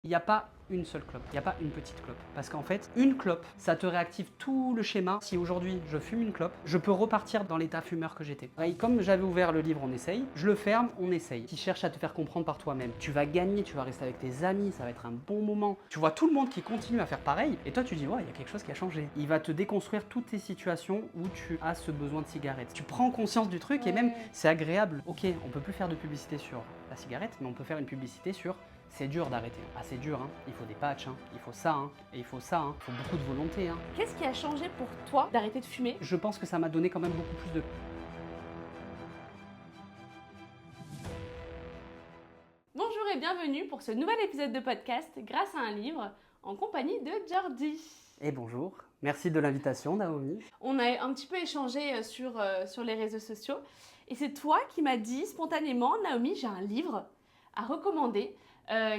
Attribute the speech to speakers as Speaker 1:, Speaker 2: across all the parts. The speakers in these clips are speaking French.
Speaker 1: Il n'y a pas une seule clope, il n'y a pas une petite clope. Parce qu'en fait, une clope, ça te réactive tout le schéma. Si aujourd'hui je fume une clope, je peux repartir dans l'état fumeur que j'étais. Et comme j'avais ouvert le livre On essaye, je le ferme, on essaye. Tu cherches à te faire comprendre par toi-même. Tu vas gagner, tu vas rester avec tes amis, ça va être un bon moment. Tu vois tout le monde qui continue à faire pareil, et toi tu dis ouais, il y a quelque chose qui a changé. Il va te déconstruire toutes tes situations où tu as ce besoin de cigarette. Tu prends conscience du truc et même c'est agréable. Ok, on peut plus faire de publicité sur la cigarette, mais on peut faire une publicité sur c'est dur d'arrêter. Ah, c'est dur, hein. Il faut des patchs, hein. Il faut ça, hein. Et il faut ça, hein. Il faut beaucoup de volonté, hein.
Speaker 2: Qu'est-ce qui a changé pour toi d'arrêter de fumer?
Speaker 1: Je pense que ça m'a donné quand même beaucoup plus de...
Speaker 2: Bonjour et bienvenue pour ce nouvel épisode de podcast grâce à un livre en compagnie de Jordi.
Speaker 1: Et bonjour. Merci de l'invitation, Naomi.
Speaker 2: On a un petit peu échangé sur les réseaux sociaux et c'est toi qui m'as dit spontanément, Naomi, j'ai un livre à recommander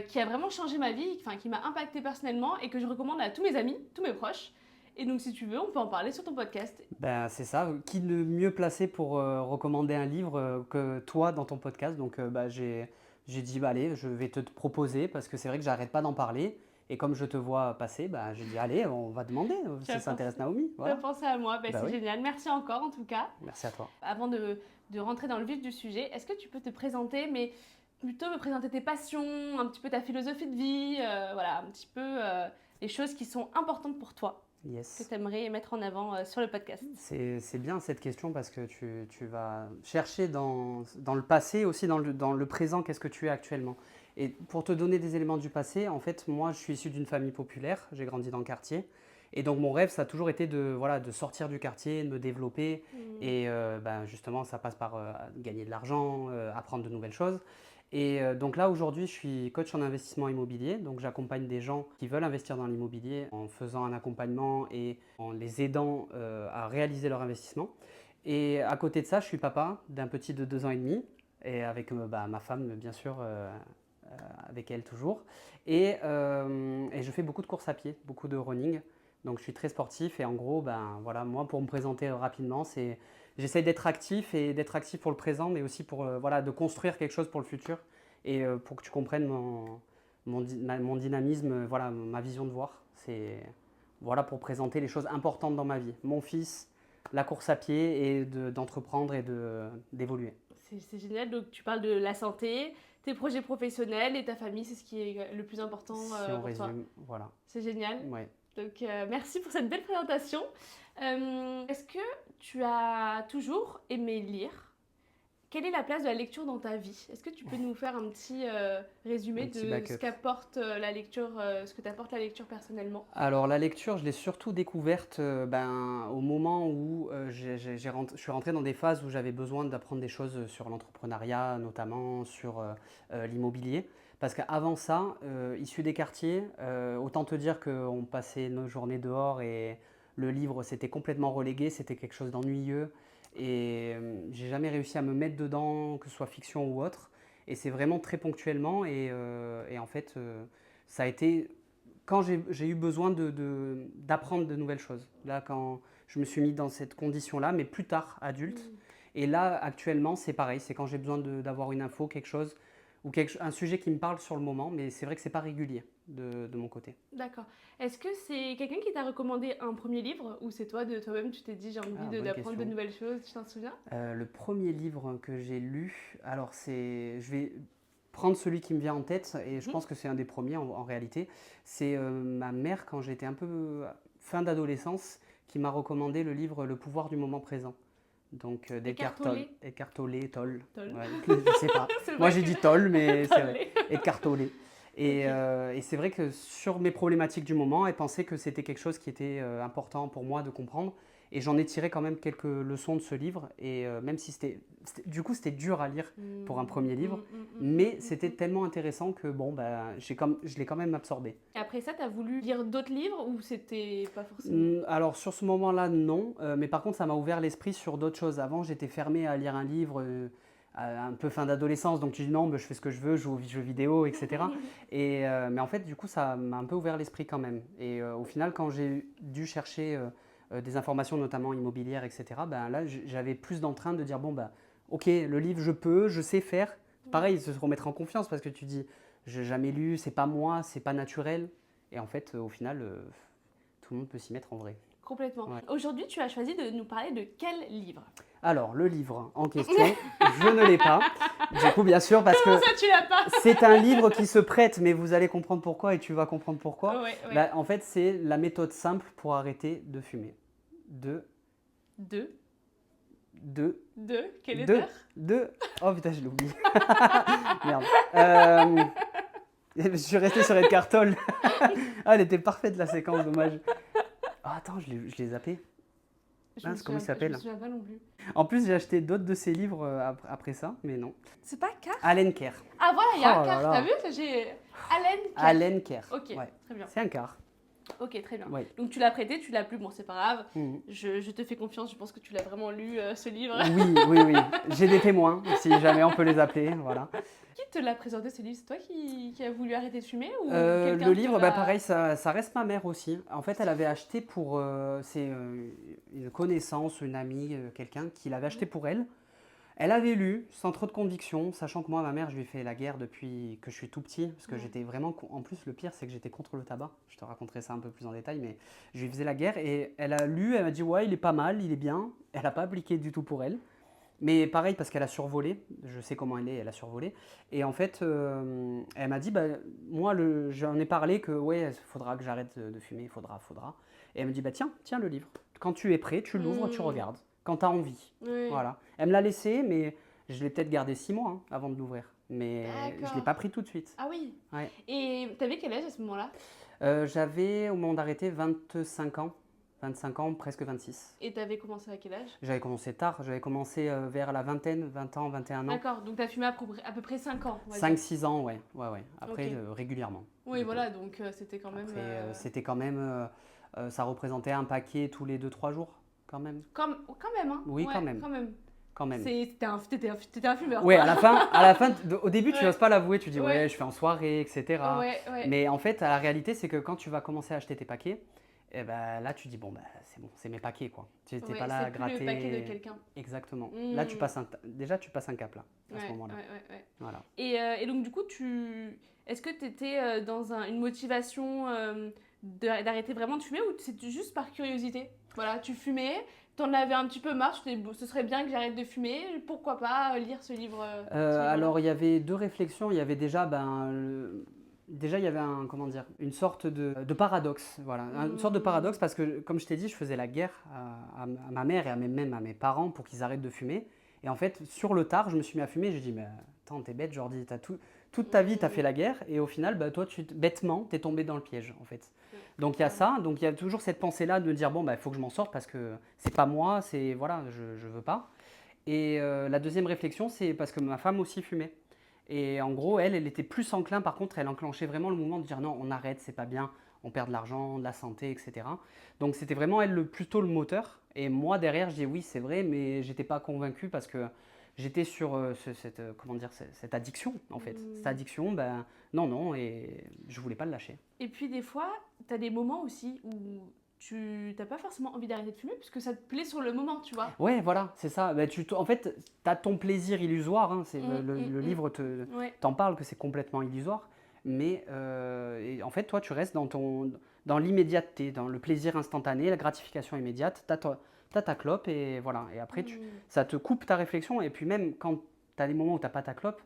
Speaker 2: qui a vraiment changé ma vie, enfin qui m'a impacté personnellement et que je recommande à tous mes amis, tous mes proches. Et donc si tu veux, on peut en parler sur ton podcast.
Speaker 1: Ben, c'est ça. Qui de mieux placé pour recommander un livre que toi dans ton podcast. Donc, j'ai dit, bah, allez, je vais te proposer parce que c'est vrai que j'arrête pas d'en parler. Et comme je te vois passer, bah, j'ai dit, allez, on va demander
Speaker 2: Tu as
Speaker 1: si ça intéresse
Speaker 2: pensé,
Speaker 1: Naomi.
Speaker 2: tu as
Speaker 1: Voilà.
Speaker 2: pensé à moi,
Speaker 1: Bah
Speaker 2: c'est
Speaker 1: oui.
Speaker 2: génial. Merci encore en tout cas.
Speaker 1: Merci à toi.
Speaker 2: Avant de rentrer dans le vif du sujet, est-ce que tu peux te présenter, mais plutôt me présenter tes passions, un petit peu ta philosophie de vie, voilà, un petit peu les choses qui sont importantes pour toi, que
Speaker 1: Yes.
Speaker 2: tu aimerais mettre en avant sur le podcast.
Speaker 1: C'est bien cette question parce que tu vas chercher dans le passé, aussi dans le présent, qu'est-ce que tu es actuellement. Et pour te donner des éléments du passé, en fait, moi, je suis issu d'une famille populaire, j'ai grandi dans le quartier. Et donc, mon rêve, ça a toujours été voilà, de sortir du quartier, de me développer. Et justement, ça passe par gagner de l'argent, apprendre de nouvelles choses. Et donc là, aujourd'hui, je suis coach en investissement immobilier. Donc, j'accompagne des gens qui veulent investir dans l'immobilier en faisant un accompagnement et en les aidant à réaliser leur investissement. Et à côté de ça, je suis papa d'un petit de 2 ans et demi. Et avec ma femme, bien sûr, avec elle toujours. Et je fais beaucoup de courses à pied, beaucoup de running. Donc je suis très sportif et en gros, voilà, moi pour me présenter rapidement, j'essaye d'être actif et d'être actif pour le présent, mais aussi pour voilà, de construire quelque chose pour le futur et pour que tu comprennes mon dynamisme, voilà, ma vision de voir. C'est voilà pour présenter les choses importantes dans ma vie. Mon fils, la course à pied et d'entreprendre et d'évoluer.
Speaker 2: C'est génial, donc tu parles de la santé, tes projets professionnels et ta famille, c'est ce qui est le plus important
Speaker 1: Si on
Speaker 2: pour toi.
Speaker 1: résume, voilà.
Speaker 2: C'est génial.
Speaker 1: Ouais.
Speaker 2: Donc merci pour cette belle présentation. Est-ce que tu as toujours aimé lire? Quelle est la place de la lecture dans ta vie? Est-ce que tu peux nous faire un petit résumé
Speaker 1: Un petit
Speaker 2: de
Speaker 1: backup.
Speaker 2: ce qu'apporte la lecture, ce que t'apporte la lecture personnellement?
Speaker 1: Alors la lecture, je l'ai surtout découverte au moment où je suis rentré dans des phases où j'avais besoin d'apprendre des choses sur l'entrepreneuriat, notamment sur l'immobilier. Parce qu'avant ça, issu des quartiers, autant te dire qu'on passait nos journées dehors et le livre c'était complètement relégué, c'était quelque chose d'ennuyeux. Et j'ai jamais réussi à me mettre dedans, que ce soit fiction ou autre. Et c'est vraiment très ponctuellement. Et en fait, ça a été quand j'ai eu besoin d'apprendre de nouvelles choses. Là, quand je me suis mis dans cette condition-là, mais plus tard, adulte. Et là, actuellement, c'est pareil. C'est quand j'ai besoin d'avoir une info, quelque chose, ou un sujet qui me parle sur le moment. Mais c'est vrai que c'est pas régulier de mon côté.
Speaker 2: D'accord. Est-ce que c'est quelqu'un qui t'a recommandé un premier livre ou c'est toi de toi-même, tu t'es dit j'ai envie
Speaker 1: Bonne
Speaker 2: d'apprendre de
Speaker 1: question.
Speaker 2: nouvelles choses, tu t'en souviens?
Speaker 1: Le premier livre que j'ai lu, alors je vais prendre celui qui me vient en tête, et je pense que c'est un des premiers en réalité. C'est ma mère, quand j'étais un peu fin d'adolescence, qui m'a recommandé le livre Le pouvoir du moment présent. Donc d'Eckhart Tolle. Tolle.
Speaker 2: Tolle.
Speaker 1: Ouais, je sais pas.
Speaker 2: C'est
Speaker 1: Moi
Speaker 2: vrai
Speaker 1: j'ai
Speaker 2: que-
Speaker 1: dit Tolle, mais c'est vrai.
Speaker 2: Tolle.
Speaker 1: Eckhart Tolle. Et,
Speaker 2: Ok.
Speaker 1: et c'est vrai que sur mes problématiques du moment, elle pensait que c'était quelque chose qui était important pour moi de comprendre. Et j'en ai tiré quand même quelques leçons de ce livre. Et même si du coup, c'était dur à lire pour un premier livre. Mais c'était tellement intéressant que bon, je l'ai quand même absorbé.
Speaker 2: Et après ça, t'as voulu lire d'autres livres ou c'était pas forcément?
Speaker 1: Alors sur ce moment-là, non. Mais par contre, ça m'a ouvert l'esprit sur d'autres choses. Avant, j'étais fermé à lire un livre un peu fin d'adolescence. Donc tu dis non, je fais ce que je veux, je joue aux jeux vidéo, etc. Mais en fait, du coup, ça m'a un peu ouvert l'esprit quand même. Et au final, quand j'ai dû chercher des informations, notamment immobilières, etc., là, j'avais plus d'entrain de dire, bon, ok, le livre, je sais faire. Pareil, se remettre en confiance parce que tu dis, j'ai jamais lu, c'est pas moi, c'est pas naturel. Et en fait, au final, tout le monde peut s'y mettre en vrai.
Speaker 2: Complètement.
Speaker 1: Ouais.
Speaker 2: Aujourd'hui, tu as choisi de nous parler de quel livre?
Speaker 1: Alors, le livre en question, je ne l'ai pas. Du coup, bien sûr, parce
Speaker 2: Comment
Speaker 1: que
Speaker 2: ça, tu l'as pas?
Speaker 1: c'est un livre qui se prête, mais vous allez comprendre pourquoi et tu vas comprendre pourquoi.
Speaker 2: Ouais, ouais.
Speaker 1: Bah, en fait, c'est la méthode simple pour arrêter de fumer. De,
Speaker 2: De.
Speaker 1: de,
Speaker 2: Quel
Speaker 1: de,
Speaker 2: auteur?
Speaker 1: de. Oh putain, je l'ai oublié. Merde. Je suis resté sur Ed Cartoll. Ah, elle était parfaite la séquence, dommage. Ah, attends, je l'ai zappé.
Speaker 2: Je me
Speaker 1: Mince, comment il
Speaker 2: souviens, je
Speaker 1: s'appelle?
Speaker 2: me souviens pas non plus.
Speaker 1: En plus, j'ai acheté d'autres de ses livres après ça, mais non.
Speaker 2: C'est pas Car?
Speaker 1: Allen Kerr.
Speaker 2: Ah voilà, il y a
Speaker 1: Oh
Speaker 2: un
Speaker 1: là
Speaker 2: Car,
Speaker 1: là.
Speaker 2: t'as vu? J'ai Allen Car.
Speaker 1: Allen Kerr.
Speaker 2: Ok,
Speaker 1: Ouais.
Speaker 2: très bien.
Speaker 1: C'est un quart.
Speaker 2: Ok, très bien.
Speaker 1: Ouais.
Speaker 2: Donc tu l'as prêté, tu l'as plus, bon c'est pas grave.
Speaker 1: Mhm.
Speaker 2: Je te fais confiance, je pense que tu l'as vraiment lu ce livre.
Speaker 1: Oui. J'ai des témoins, si jamais on peut les appeler. Voilà.
Speaker 2: Qui te l'a présenté ce livre? C'est toi qui as voulu arrêter de fumer ou
Speaker 1: Le
Speaker 2: quelqu'un te
Speaker 1: livre,
Speaker 2: l'a-
Speaker 1: pareil, ça reste ma mère aussi. En fait, elle avait acheté pour. C'est une connaissance, une amie, quelqu'un qui l'avait acheté pour elle. Elle avait lu sans trop de conviction, sachant que moi, ma mère, je lui ai fait la guerre depuis que je suis tout petit, parce que
Speaker 2: Ouais.
Speaker 1: j'étais vraiment. En plus, le pire, c'est que j'étais contre le tabac. Je te raconterai ça un peu plus en détail, mais je lui faisais la guerre et elle a lu, elle m'a dit ouais, il est pas mal, il est bien. Elle n'a pas appliqué du tout pour elle. Mais pareil, parce qu'elle a survolé, je sais comment elle a survolé. Et en fait, elle m'a dit, bah, moi, j'en ai parlé que, ouais, il faudra que j'arrête de fumer, il faudra. Et elle me dit, bah, tiens le livre. Quand tu es prêt, tu l'ouvres, tu regardes. Quand tu as envie.
Speaker 2: Oui.
Speaker 1: Voilà. Elle me l'a laissé, mais je l'ai peut-être gardé 6 mois hein, avant de l'ouvrir. Mais je ne l'ai
Speaker 2: D'accord.
Speaker 1: pas pris tout de suite.
Speaker 2: Ah oui.
Speaker 1: Ouais.
Speaker 2: Et t'avais quel âge à ce moment-là?
Speaker 1: J'avais, au moment d'arrêter, 25 ans. 25 ans, presque 26.
Speaker 2: Et t'avais commencé à quel âge?
Speaker 1: J'avais commencé tard, j'avais commencé vers la vingtaine, 20 ans, 21 ans.
Speaker 2: D'accord, donc t'as fumé à peu près 5 ans. On va dire.
Speaker 1: 5-6 ans, ouais. Après,
Speaker 2: Ok.
Speaker 1: Régulièrement.
Speaker 2: Oui,
Speaker 1: Du coup.
Speaker 2: voilà, donc c'était quand même.
Speaker 1: Après, c'était quand même. Ça représentait un paquet tous les 2-3 jours, quand même.
Speaker 2: Quand même, hein.
Speaker 1: Oui,
Speaker 2: Ouais,
Speaker 1: quand même. Quand même.
Speaker 2: T'étais un fumeur.
Speaker 1: Ouais,
Speaker 2: quoi.
Speaker 1: à la fin au début, tu
Speaker 2: Ouais.
Speaker 1: n'oses pas l'avouer, tu dis
Speaker 2: Ouais.
Speaker 1: ouais, je fais en soirée, etc.
Speaker 2: Ouais.
Speaker 1: Mais en fait, la réalité, c'est que quand tu vas commencer à acheter tes paquets, et ben, là, tu dis bon, bah, c'est bon, c'est mes paquets, quoi. Tu n'es
Speaker 2: Ouais,
Speaker 1: pas là à
Speaker 2: c'est plus
Speaker 1: gratter.
Speaker 2: le paquet de quelqu'un.
Speaker 1: Exactement.
Speaker 2: Mm.
Speaker 1: Là, déjà, tu passes un cap, là, à ce moment-là.
Speaker 2: Ouais.
Speaker 1: Voilà.
Speaker 2: Et donc, du coup, est-ce que tu étais dans une motivation d'arrêter vraiment de fumer ou c'était juste par curiosité? Voilà, tu fumais, t'en avais un petit peu marre, tu t'es dit, bon, ce serait bien que j'arrête de fumer, pourquoi pas lire ce livre?
Speaker 1: Alors, il y avait deux réflexions. Il y avait déjà, déjà, il y avait comment dire, une sorte de paradoxe. Voilà, une sorte de paradoxe parce que, comme je t'ai dit, je faisais la guerre à ma mère et même à mes parents pour qu'ils arrêtent de fumer. Et en fait, sur le tard, je me suis mis à fumer. J'ai dit, mais attends, t'es bête, Jordi, toute ta vie, t'as fait la guerre. Et au final, bah, toi, bêtement, t'es tombé dans le piège, en fait. Donc, il y a ça. Donc, il y a toujours cette pensée-là de dire, bon, bah, il faut que je m'en sorte parce que c'est pas moi, voilà, je veux pas. Et la deuxième réflexion, c'est parce que ma femme aussi fumait. Et en gros, elle était plus enclin, par contre, elle enclenchait vraiment le mouvement de dire non, on arrête, c'est pas bien, on perd de l'argent, de la santé, etc. Donc c'était vraiment elle plutôt le moteur. Et moi, derrière, je dis oui, c'est vrai, mais j'étais pas convaincu parce que j'étais sur comment dire, cette addiction, en fait. Cette addiction, ben non, et je voulais pas le lâcher.
Speaker 2: Et puis des fois, t'as des moments aussi où tu n'as pas forcément envie d'arrêter de fumer puisque ça te plaît sur le moment, tu vois.
Speaker 1: Ouais, voilà, c'est ça. Ben, en fait, tu as ton plaisir illusoire. Hein, le livre
Speaker 2: Ouais.
Speaker 1: t'en parle que c'est complètement illusoire. Mais et en fait, toi, tu restes dans l'immédiateté, dans le plaisir instantané, la gratification immédiate. Tu as ta clope et voilà. Et après, ça te coupe ta réflexion. Et puis même quand tu as des moments où tu n'as pas ta clope,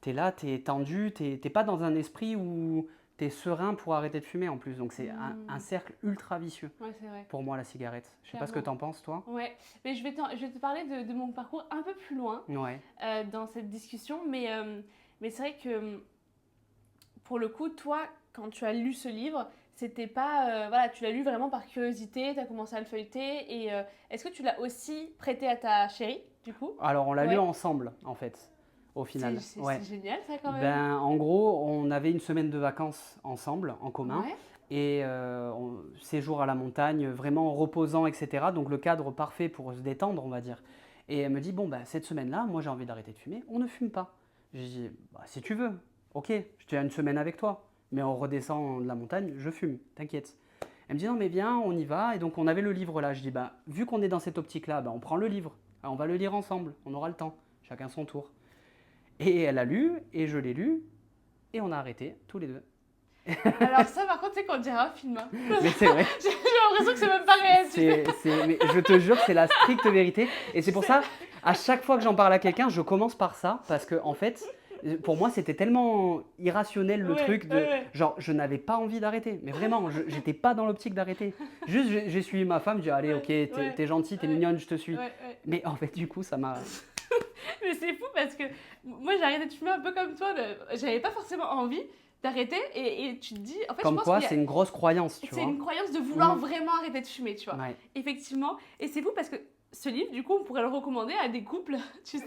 Speaker 1: tu es là, tu es tendu, tu n'es pas dans un esprit où tu es serein pour arrêter de fumer en plus. Donc c'est un cercle ultra vicieux
Speaker 2: Ouais, c'est vrai.
Speaker 1: pour moi, la cigarette. Je sais pas ce que tu en penses, toi.
Speaker 2: Ouais, mais je vais te parler de mon parcours un peu plus loin
Speaker 1: Ouais.
Speaker 2: dans cette discussion. Mais c'est vrai que pour le coup, toi, quand tu as lu ce livre, c'était pas. Voilà, tu l'as lu vraiment par curiosité, tu as commencé à le feuilleter. Et est-ce que tu l'as aussi prêté à ta chérie, du coup?
Speaker 1: Alors, on l'a lu
Speaker 2: Ouais.
Speaker 1: ensemble, en fait, au final.
Speaker 2: C'est génial, ça, quand même.
Speaker 1: Ben, en gros, on avait une semaine de vacances ensemble, en commun.
Speaker 2: Ouais.
Speaker 1: Et séjour à la montagne, vraiment reposant, etc. Donc, le cadre parfait pour se détendre, on va dire. Et elle me dit, bon, ben, cette semaine-là, moi, j'ai envie d'arrêter de fumer. On ne fume pas. J'ai dit, bah, si tu veux, ok, je tiens une semaine avec toi. Mais on redescend de la montagne, je fume, t'inquiète. Elle me dit, non, mais viens, on y va. Et donc, on avait le livre là. Je dis, bah, vu qu'on est dans cette optique-là, bah, on prend le livre. Alors, on va le lire ensemble, on aura le temps, chacun son tour. Et elle a lu, et je l'ai lu. et on a arrêté tous les deux.
Speaker 2: Alors ça, par contre, c'est qu'on dirait un film. Hein.
Speaker 1: Mais c'est vrai.
Speaker 2: J'ai l'impression que c'est même pas réel.
Speaker 1: Mais je te jure que c'est la stricte vérité. Et c'est pour ça, à chaque fois que j'en parle à quelqu'un, je commence par ça. Parce que, en fait, pour moi, c'était tellement irrationnel le truc de. Genre, je n'avais pas envie d'arrêter. Mais vraiment, j'étais pas dans l'optique d'arrêter. Juste, j'ai suivi ma femme, j'ai dit, allez, ok, t'es gentille, t'es mignonne, je te suis. Mais en fait, du coup, ça m'a.
Speaker 2: Mais c'est fou parce que moi, j'ai arrêté de fumer un peu comme toi. J'avais pas forcément envie d'arrêter et tu te dis en fait
Speaker 1: Comme
Speaker 2: je pense
Speaker 1: quoi c'est une grosse croyance, tu vois.
Speaker 2: C'est une croyance de vouloir vraiment arrêter de fumer, tu vois.
Speaker 1: Ouais.
Speaker 2: Effectivement, et c'est fou parce que ce livre, du coup, on pourrait le recommander à des couples, tu sais.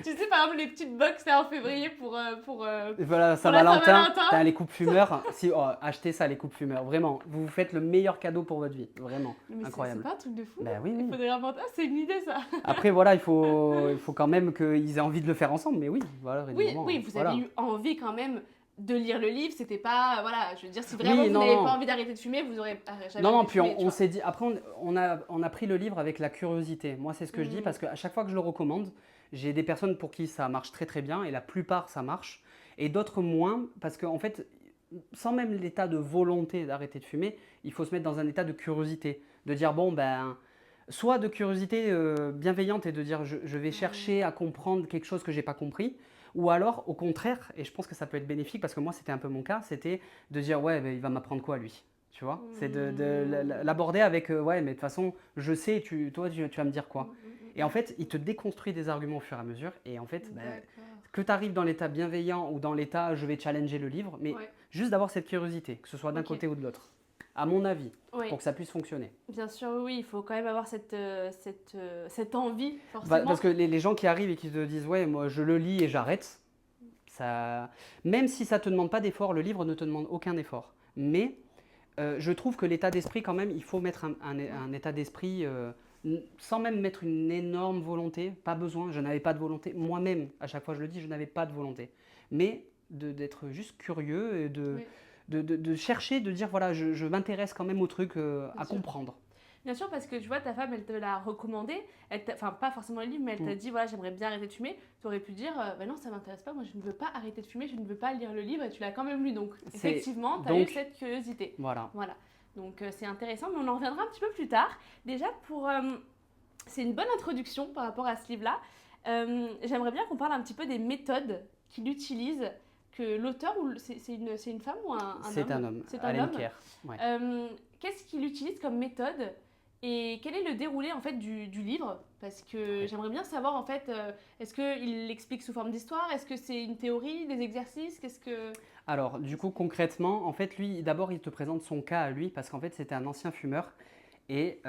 Speaker 2: Tu sais, par exemple, les petites box là en février pour
Speaker 1: Et voilà, Saint-Valentin, t'as les couples fumeurs. Si, achetez ça, les couples fumeurs. Vraiment, vous vous faites le meilleur cadeau pour votre vie. Vraiment,
Speaker 2: mais
Speaker 1: incroyable.
Speaker 2: C'est pas un truc de fou.
Speaker 1: Ben oui, oui.
Speaker 2: Il faudrait inventer. Ah, c'est une idée ça.
Speaker 1: Après, voilà, il faut quand même qu'ils aient envie de le faire ensemble. Mais oui, voilà.
Speaker 2: Oui, vous avez eu envie quand même de lire le livre, c'était pas, voilà, je veux dire, si vraiment vous n'avez pas envie d'arrêter de fumer, vous aurez jamais
Speaker 1: Non, puis
Speaker 2: fumer,
Speaker 1: on s'est dit, après on a pris le livre avec la curiosité. Moi, c'est ce que je dis, parce qu'à chaque fois que je le recommande, j'ai des personnes pour qui ça marche très très bien, et la plupart ça marche, et d'autres moins, parce qu'en fait, sans même l'état de volonté d'arrêter de fumer, il faut se mettre dans un état de curiosité, de dire, bon, ben, soit de curiosité bienveillante, et de dire, je vais chercher à comprendre quelque chose que j'ai pas compris, ou alors, au contraire, et je pense que ça peut être bénéfique, parce que moi, c'était un peu mon cas, c'était de dire, ouais, mais il va m'apprendre quoi, lui? Tu vois? C'est de l'aborder avec, ouais, mais de toute façon, je sais, toi, tu vas me dire quoi? Et en fait, il te déconstruit des arguments au fur et à mesure, et en fait, que tu arrives dans l'état bienveillant ou dans l'état, je vais challenger le livre, mais juste d'avoir cette curiosité, que ce soit d'un côté ou de l'autre, à mon avis, pour que ça puisse fonctionner.
Speaker 2: Bien sûr, oui, il faut quand même avoir cette envie, forcément.
Speaker 1: Parce que les gens qui arrivent et qui te disent, ouais, moi je le lis et j'arrête, ça... même si ça ne te demande pas d'effort, le livre ne te demande aucun effort. Mais je trouve que l'état d'esprit, quand même, il faut mettre un état d'esprit sans même mettre une énorme volonté, pas besoin, je n'avais pas de volonté. Moi-même, à chaque fois je le dis, je n'avais pas de volonté. Mais d'être juste curieux et de chercher, de dire, voilà, je m'intéresse quand même au truc à comprendre.
Speaker 2: Bien sûr, parce que tu vois, ta femme, elle te l'a recommandé, enfin pas forcément le livre, mais elle t'a dit, voilà, j'aimerais bien arrêter de fumer. Tu aurais pu dire, bah non, ça m'intéresse pas, moi je ne veux pas arrêter de fumer, je ne veux pas lire le livre, et tu l'as quand même lu. Donc effectivement, tu as eu cette curiosité.
Speaker 1: Voilà.
Speaker 2: Donc c'est intéressant, mais on en reviendra un petit peu plus tard. Déjà, c'est une bonne introduction par rapport à ce livre-là. J'aimerais bien qu'on parle un petit peu des méthodes qu'il utilise, que l'auteur, c'est une femme ou un homme?
Speaker 1: C'est un homme, Allen Kerr. Ouais.
Speaker 2: Qu'est-ce qu'il utilise comme méthode? Et quel est le déroulé en fait du livre? Parce que j'aimerais bien savoir en fait, est-ce qu'il l'explique sous forme d'histoire? Est-ce que c'est une théorie, des exercices?
Speaker 1: Alors, du coup, concrètement, en fait, lui, d'abord, il te présente son cas à lui, parce qu'en fait, c'était un ancien fumeur, et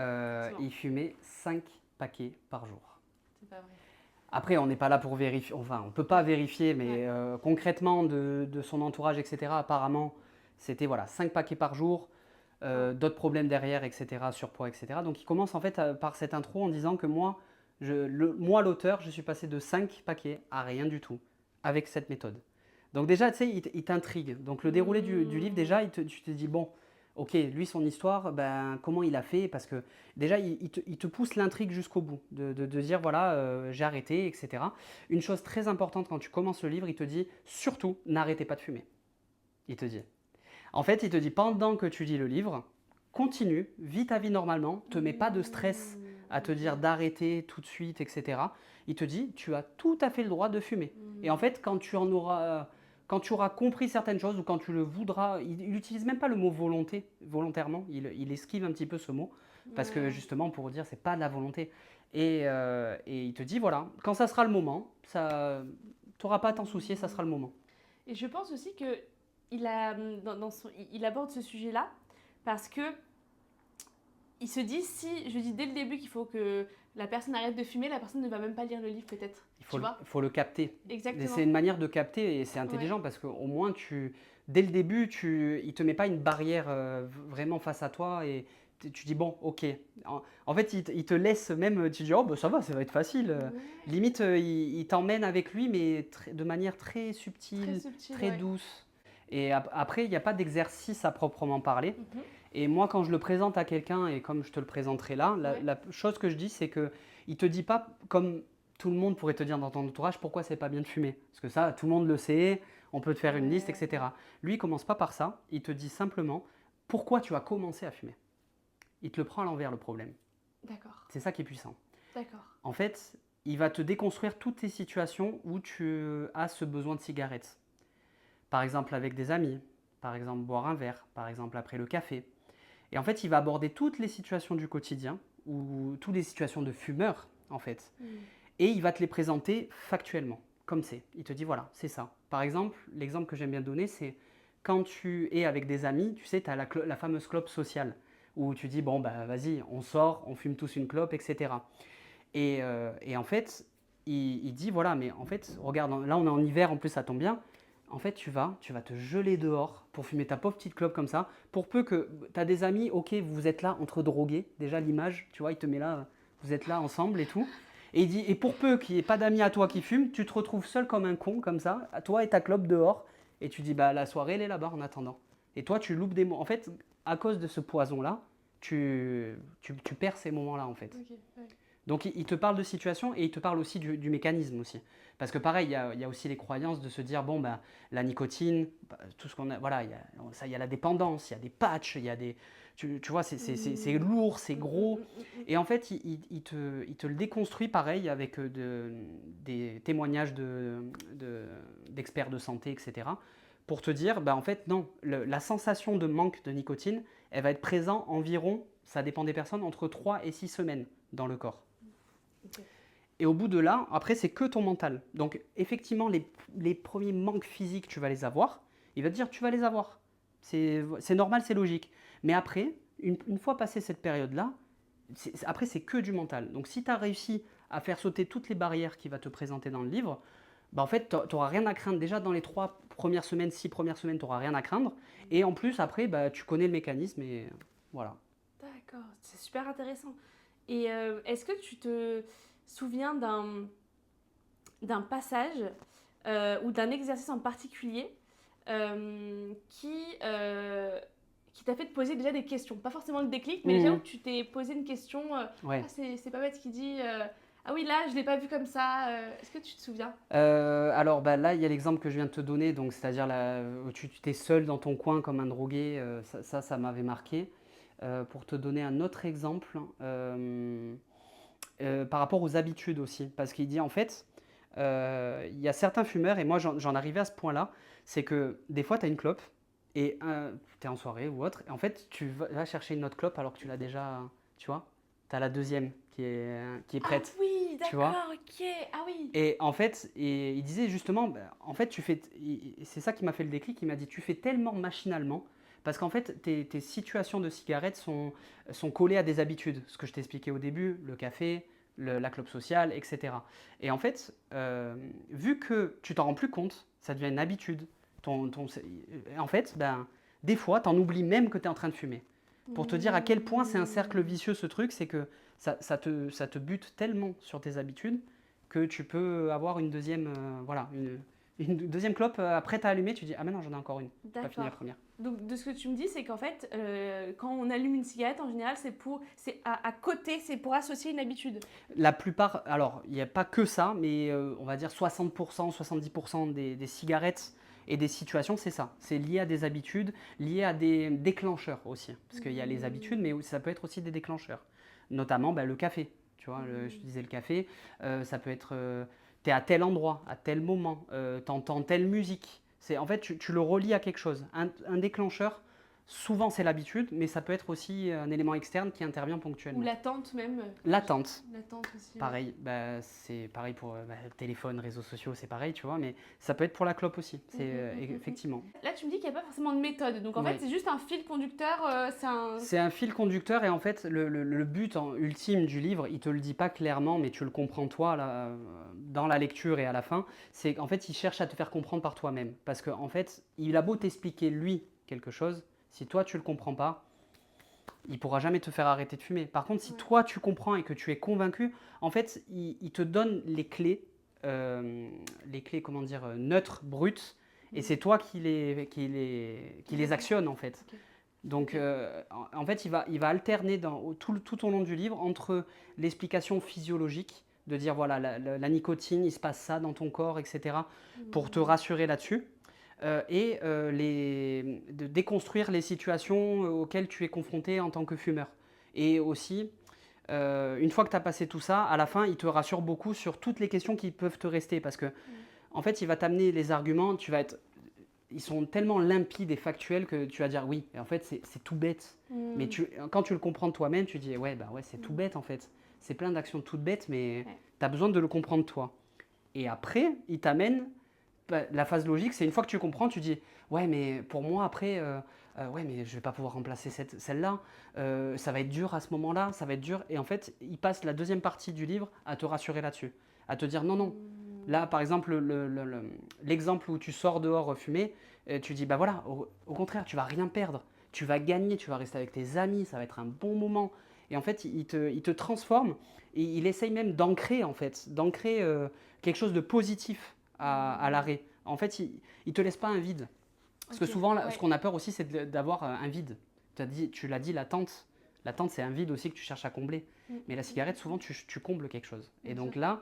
Speaker 1: il fumait 5 paquets par jour.
Speaker 2: C'est pas vrai.
Speaker 1: Après, on n'est pas là pour vérifier, enfin, on ne peut pas vérifier, mais concrètement, de son entourage, etc., apparemment, c'était, voilà, 5 paquets par jour. D'autres problèmes derrière, etc., surpoids, etc. Donc il commence en fait par cette intro en disant que moi, l'auteur, je suis passé de 5 paquets à rien du tout avec cette méthode. Donc déjà, tu sais, il t'intrigue. Donc le déroulé du livre, déjà, tu te dis, bon, ok, lui, son histoire, ben, comment il a fait? Parce que déjà, il te pousse l'intrigue jusqu'au bout, de dire, voilà, j'ai arrêté, etc. Une chose très importante quand tu commences le livre, il te dit, surtout, n'arrêtez pas de fumer. Il te dit. En fait, il te dit, pendant que tu lis le livre, continue, vis ta vie normalement, ne te mets pas de stress à te dire d'arrêter tout de suite, etc. Il te dit, tu as tout à fait le droit de fumer. Et en fait, quand tu auras compris certaines choses ou quand tu le voudras, il n'utilise même pas le mot volonté, volontairement, il esquive un petit peu ce mot, parce que justement, pour dire, c'est pas de la volonté. Et il te dit, voilà, quand ça sera le moment, tu n'auras pas à t'en soucier, ça sera le moment.
Speaker 2: Et je pense aussi que il aborde ce sujet-là parce que il se dit, si je dis dès le début qu'il faut que la personne arrête de fumer, la personne ne va même pas lire le livre peut-être.
Speaker 1: Il faut le capter.
Speaker 2: Exactement.
Speaker 1: C'est une manière de capter et c'est intelligent parce qu'au moins, dès le début, il ne te met pas une barrière vraiment face à toi et tu dis bon, ok. En fait, il te laisse même, tu dis oh, bah, ça va être facile. Limite, il t'emmène avec lui, mais de manière très subtile, très douce. Et après, il n'y a pas d'exercice à proprement parler. Et moi, quand je le présente à quelqu'un, et comme je te le présenterai là, la chose que je dis, c'est qu'il ne te dit pas, comme tout le monde pourrait te dire dans ton entourage, pourquoi c'est pas bien de fumer. Parce que ça, tout le monde le sait, On peut te faire une liste,
Speaker 2: Ouais.
Speaker 1: etc. Lui, il commence pas par ça. Il te dit simplement pourquoi tu as commencé à fumer. Il te le prend à l'envers, le problème.
Speaker 2: D'accord.
Speaker 1: C'est ça qui est puissant.
Speaker 2: D'accord.
Speaker 1: En fait, il va te déconstruire toutes tes situations où tu as ce besoin de cigarette. Par exemple, avec des amis. Par exemple, boire un verre. Par exemple, après le café. Et en fait, il va aborder toutes les situations du quotidien ou toutes les situations de fumeur, en fait. Et il va te les présenter factuellement, comme c'est. Il te dit, voilà, c'est ça. Par exemple, l'exemple que j'aime bien donner, c'est quand tu es avec des amis, tu sais, tu as la fameuse clope sociale, où tu dis, bon, bah vas-y, on sort, on fume tous une clope, etc. Et en fait, il dit, voilà, mais en fait, regarde, là on est en hiver, en plus ça tombe bien. En fait, tu vas te geler dehors pour fumer ta pauvre petite clope comme ça. Pour peu que tu as des amis, ok, vous êtes là entre drogués. Déjà l'image, tu vois, il te met là, vous êtes là ensemble et tout. Et il dit, et pour peu qu'il n'y ait pas d'amis à toi qui fument, tu te retrouves seul comme un con, comme ça, à toi et ta clope dehors. Et tu dis, bah la soirée, elle est là-bas en attendant. Et toi, tu loupes des mots. En fait, à cause de ce poison-là, tu perds ces moments-là, en fait.
Speaker 2: Ok, ouais.
Speaker 1: Donc il te parle de situation et il te parle aussi du mécanisme aussi. Parce que pareil, il y a aussi les croyances de se dire, bon, ben, la nicotine, bah, tout ce qu'on a, voilà, il y a la dépendance, il y a des patchs, il y a des... Tu vois, c'est lourd, c'est gros. Et en fait, il te le déconstruit pareil avec des témoignages d'experts de santé, etc. Pour te dire, bah, en fait, non, la sensation de manque de nicotine, elle va être présente environ, ça dépend des personnes, entre 3 et 6 semaines dans le corps.
Speaker 2: Ok.
Speaker 1: Et au bout de là, après, c'est que ton mental. Donc, effectivement, les premiers manques physiques, tu vas les avoir. Il va te dire, tu vas les avoir. C'est normal, c'est logique. Mais après, une fois passé cette période-là, après, c'est que du mental. Donc, si tu as réussi à faire sauter toutes les barrières qu'il va te présenter dans le livre, bah, en fait, tu n'auras rien à craindre. Déjà, dans les 3 premières semaines, 6 premières semaines, tu n'auras rien à craindre. Et en plus, après, bah, tu connais le mécanisme et voilà.
Speaker 2: D'accord, c'est super intéressant. Et est-ce que tu te souviens d'un passage ou d'un exercice en particulier qui t'a fait te poser déjà des questions? Pas forcément le déclic, mais déjà où
Speaker 1: Mmh.
Speaker 2: tu t'es posé une question.
Speaker 1: Ouais.
Speaker 2: Ah, c'est pas bête ce qu'il dit. Ah oui, là, je l'ai pas vu comme ça. Est-ce que tu te souviens?
Speaker 1: Alors bah, là, il y a l'exemple que je viens de te donner, donc c'est-à-dire là, où tu t'es seul dans ton coin comme un drogué, ça m'avait marqué. Pour te donner un autre exemple, par rapport aux habitudes aussi, parce qu'il dit en fait, il y a certains fumeurs, et moi j'en arrivais à ce point-là, c'est que des fois tu as une clope, et tu es en soirée ou autre, et en fait tu vas chercher une autre clope alors que tu l'as déjà, tu vois, tu as la deuxième qui est
Speaker 2: Ah
Speaker 1: prête,
Speaker 2: oui,
Speaker 1: tu vois.
Speaker 2: d'accord, ok. Ah oui.
Speaker 1: Et en fait, il disait justement, bah, en fait, c'est ça qui m'a fait le déclic. Il m'a dit, tu fais tellement machinalement, parce qu'en fait, tes situations de cigarettes sont collées à des habitudes. Ce que je t'expliquais au début, le café, la clope sociale, etc. Et en fait, vu que tu t'en rends plus compte, ça devient une habitude. En fait, ben, des fois, tu en oublies même que tu es en train de fumer. Pour te dire à quel point c'est un cercle vicieux ce truc, c'est que ça te bute tellement sur tes habitudes que tu peux avoir une deuxième, voilà, une deuxième clope prête à allumer. Tu dis, ah mais non, j'en ai encore une, pas fini la
Speaker 2: D'accord.
Speaker 1: première.
Speaker 2: Donc, de ce que tu me dis, c'est qu'en fait, quand on allume une cigarette, en général, c'est à côté, c'est pour associer une habitude.
Speaker 1: La plupart, alors il n'y a pas que ça, mais on va dire 60%, 70% des cigarettes et des situations, c'est ça. C'est lié à des habitudes, lié à des déclencheurs aussi. Parce qu'il y a les habitudes, mais ça peut être aussi des déclencheurs. Notamment bah, le café. Tu vois, je te disais le café, ça peut être, tu es à tel endroit, à tel moment, tu entends telle musique. En fait, tu le relis à quelque chose. Un déclencheur, souvent c'est l'habitude, mais ça peut être aussi un élément externe qui intervient
Speaker 2: Ou
Speaker 1: ponctuellement.
Speaker 2: l'attente même.
Speaker 1: L'attente.
Speaker 2: L'attente aussi. Ouais.
Speaker 1: Pareil, bah, c'est pareil pour téléphone, réseaux sociaux, c'est pareil, tu vois, mais ça peut être pour la clope aussi, effectivement.
Speaker 2: Là, tu me dis qu'il n'y a pas forcément de méthode. Donc, en fait,
Speaker 1: Oui.
Speaker 2: c'est juste un fil conducteur. C'est un.
Speaker 1: C'est un fil conducteur et en fait, le but ultime du livre, il te le dit pas clairement, mais tu le comprends toi là, dans la lecture et à la fin, c'est qu'en fait, il cherche à te faire comprendre par toi-même. Parce qu'en fait, il a beau t'expliquer lui quelque chose, si toi tu le comprends pas, il pourra jamais te faire arrêter de fumer. Par contre, si
Speaker 2: Ouais.
Speaker 1: toi tu comprends et que tu es convaincu, en fait, il te donne les clés, comment dire, neutres, brutes, et c'est toi qui les actionne en fait.
Speaker 2: Ok.
Speaker 1: Donc, en fait, il va alterner tout au long du livre entre l'explication physiologique, de dire voilà, la nicotine, il se passe ça dans ton corps, etc., pour te rassurer là-dessus. de déconstruire les situations auxquelles tu es confronté en tant que fumeur. Et aussi, une fois que tu as passé tout ça, à la fin, il te rassure beaucoup sur toutes les questions qui peuvent te rester. Parce que, en fait, il va t'amener les arguments, ils sont tellement limpides et factuels que tu vas dire oui. Et en fait, c'est tout bête. Mais quand tu le comprends de toi-même, tu dis ouais, bah ouais, c'est tout bête en fait. C'est plein d'actions toutes bêtes, mais tu as besoin de le comprendre toi. Et après, il t'amène. La phase logique, c'est une fois que tu comprends, tu dis ouais, mais pour moi, après, ouais, mais je vais pas pouvoir remplacer celle-là. Ça va être dur à ce moment-là, ça va être dur. Et en fait, il passe la deuxième partie du livre à te rassurer là-dessus. À te dire non, non. Là, par exemple, l'exemple où tu sors dehors fumer, tu dis bah voilà, au contraire, tu vas rien perdre. Tu vas gagner, tu vas rester avec tes amis, ça va être un bon moment. Et en fait, il te transforme et il essaye même d'ancrer, en fait, d'ancrer quelque chose de positif à l'arrêt. En fait, il ne te laisse pas un vide. Parce que souvent, ce qu'on a peur aussi, c'est d'avoir un vide. Tu l'as dit, l'attente. L'attente, c'est un vide aussi que tu cherches à combler. Mais la cigarette, souvent, tu combles quelque chose. Et donc là,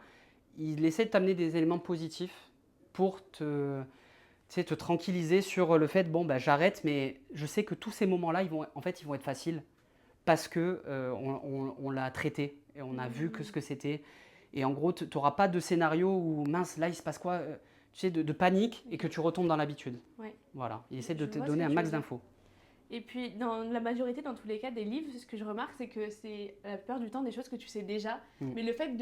Speaker 1: il essaie de t'amener des éléments positifs pour te tranquilliser sur le fait, bon, bah, j'arrête, mais je sais que tous ces moments-là, ils vont être faciles parce que on l'a traité et on a vu ce que c'était. Et en gros, tu n'auras pas de scénario où, mince, là, il se passe quoi tu sais, de panique et que tu retombes dans l'habitude. Voilà, il essaie de te donner un max d'infos.
Speaker 2: Et puis, dans la majorité, dans tous les cas, des livres, ce que je remarque, c'est que c'est la plupart du temps des choses que tu sais déjà. Mais le fait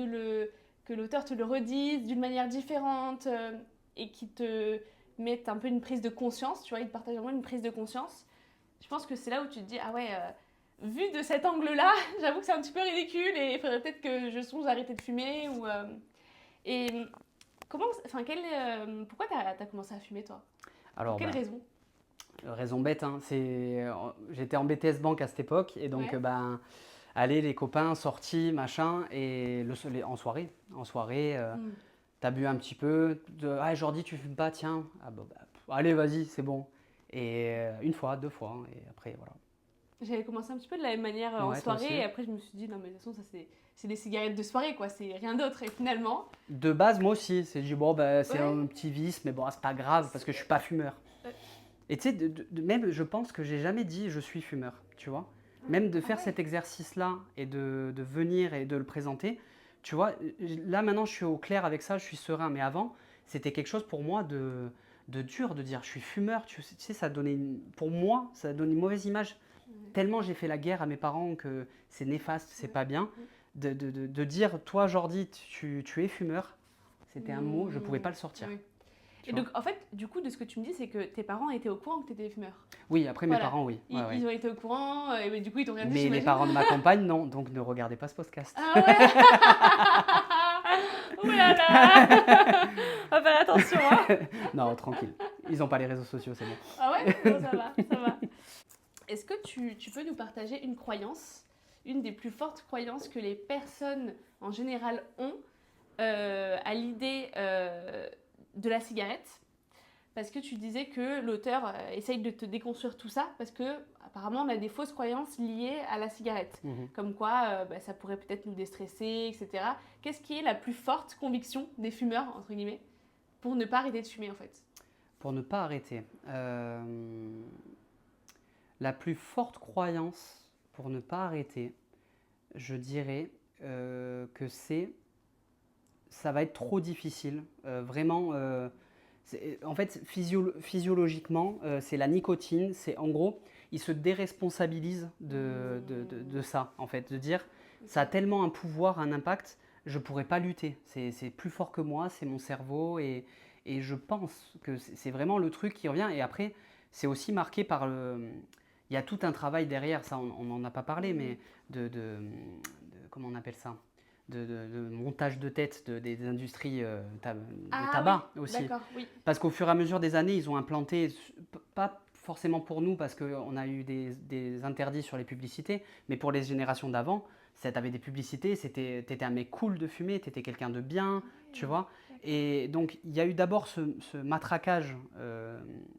Speaker 2: que l'auteur te le redise d'une manière différente et qu'il te mette un peu une prise de conscience, tu vois, il te partage vraiment une prise de conscience, je pense que c'est là où tu te dis, ah ouais, vu de cet angle-là, j'avoue que c'est un petit peu ridicule et il faudrait peut-être que je songe à arrêter de fumer. Et pourquoi t'as commencé à fumer, toi?
Speaker 1: Alors,
Speaker 2: pour quelle raison?
Speaker 1: Raison bête, hein, j'étais en BTS Banque à cette époque et donc allez, les copains, sortis, machin, et en soirée, t'as bu un petit peu, ah Jordi tu fumes pas, tiens, ah, allez vas-y c'est bon, et une fois, deux fois, et après voilà.
Speaker 2: J'avais commencé un petit peu de la même manière en soirée et après je me suis dit non mais de toute façon ça c'est des cigarettes de soirée quoi, c'est rien d'autre et finalement...
Speaker 1: De base moi aussi, c'est dit bon bah, c'est un petit vice mais bon c'est pas grave parce que je suis pas fumeur. Et tu sais, même je pense que j'ai jamais dit je suis fumeur, tu vois. Même de faire cet exercice-là et de venir et de le présenter, tu vois, là maintenant je suis au clair avec ça, je suis serein. Mais avant, c'était quelque chose pour moi de dur de dire je suis fumeur. Tu sais, pour moi, ça a donné une mauvaise image. Tellement j'ai fait la guerre à mes parents que c'est néfaste, c'est pas bien. De dire toi Jordi, tu es fumeur, c'était un mot, je pouvais pas le sortir.
Speaker 2: Et donc, en fait, du coup, de ce que tu me dis, c'est que tes parents étaient au courant que tu étais fumeur.
Speaker 1: Oui, après mes parents, oui.
Speaker 2: Ils ont été au courant, et du coup, ils t'ont rien dit.
Speaker 1: Mais les parents de ma compagne, non. Donc, ne regardez pas ce podcast.
Speaker 2: Ah ouais. Ouh là là. On va faire attention, hein.
Speaker 1: Non, tranquille. Ils n'ont pas les réseaux sociaux, c'est bon.
Speaker 2: Ah ouais. Bon, ça va, ça va. Est-ce que tu peux nous partager une croyance, une des plus fortes croyances que les personnes, en général, ont à l'idée... de la cigarette, parce que tu disais que l'auteur essaye de te déconstruire tout ça, parce que apparemment on a des fausses croyances liées à la cigarette, comme quoi ça pourrait peut-être nous déstresser, etc. Qu'est-ce qui est la plus forte conviction des fumeurs, entre guillemets, pour ne pas arrêter de fumer en fait?
Speaker 1: Pour ne pas arrêter, la plus forte croyance pour ne pas arrêter, je dirais que ça va être trop difficile. Vraiment, en fait, physiologiquement, c'est la nicotine. C'est en gros, ils se déresponsabilisent de ça, en fait. De dire, ça a tellement un pouvoir, un impact, je ne pourrais pas lutter. C'est plus fort que moi, c'est mon cerveau. Et je pense que c'est vraiment le truc qui revient. Et après, c'est aussi marqué par le... Il y a tout un travail derrière, ça on n'en a pas parlé, mais comment on appelle ça, de montage de tête des industries de tabac aussi.
Speaker 2: Oui.
Speaker 1: Parce qu'au fur et à mesure des années, ils ont implanté, pas forcément pour nous, parce qu'on a eu des interdits sur les publicités, mais pour les générations d'avant, tu avais des publicités, tu étais un mec cool de fumer, tu étais quelqu'un de bien, tu vois. Et donc, il y a eu d'abord ce matraquage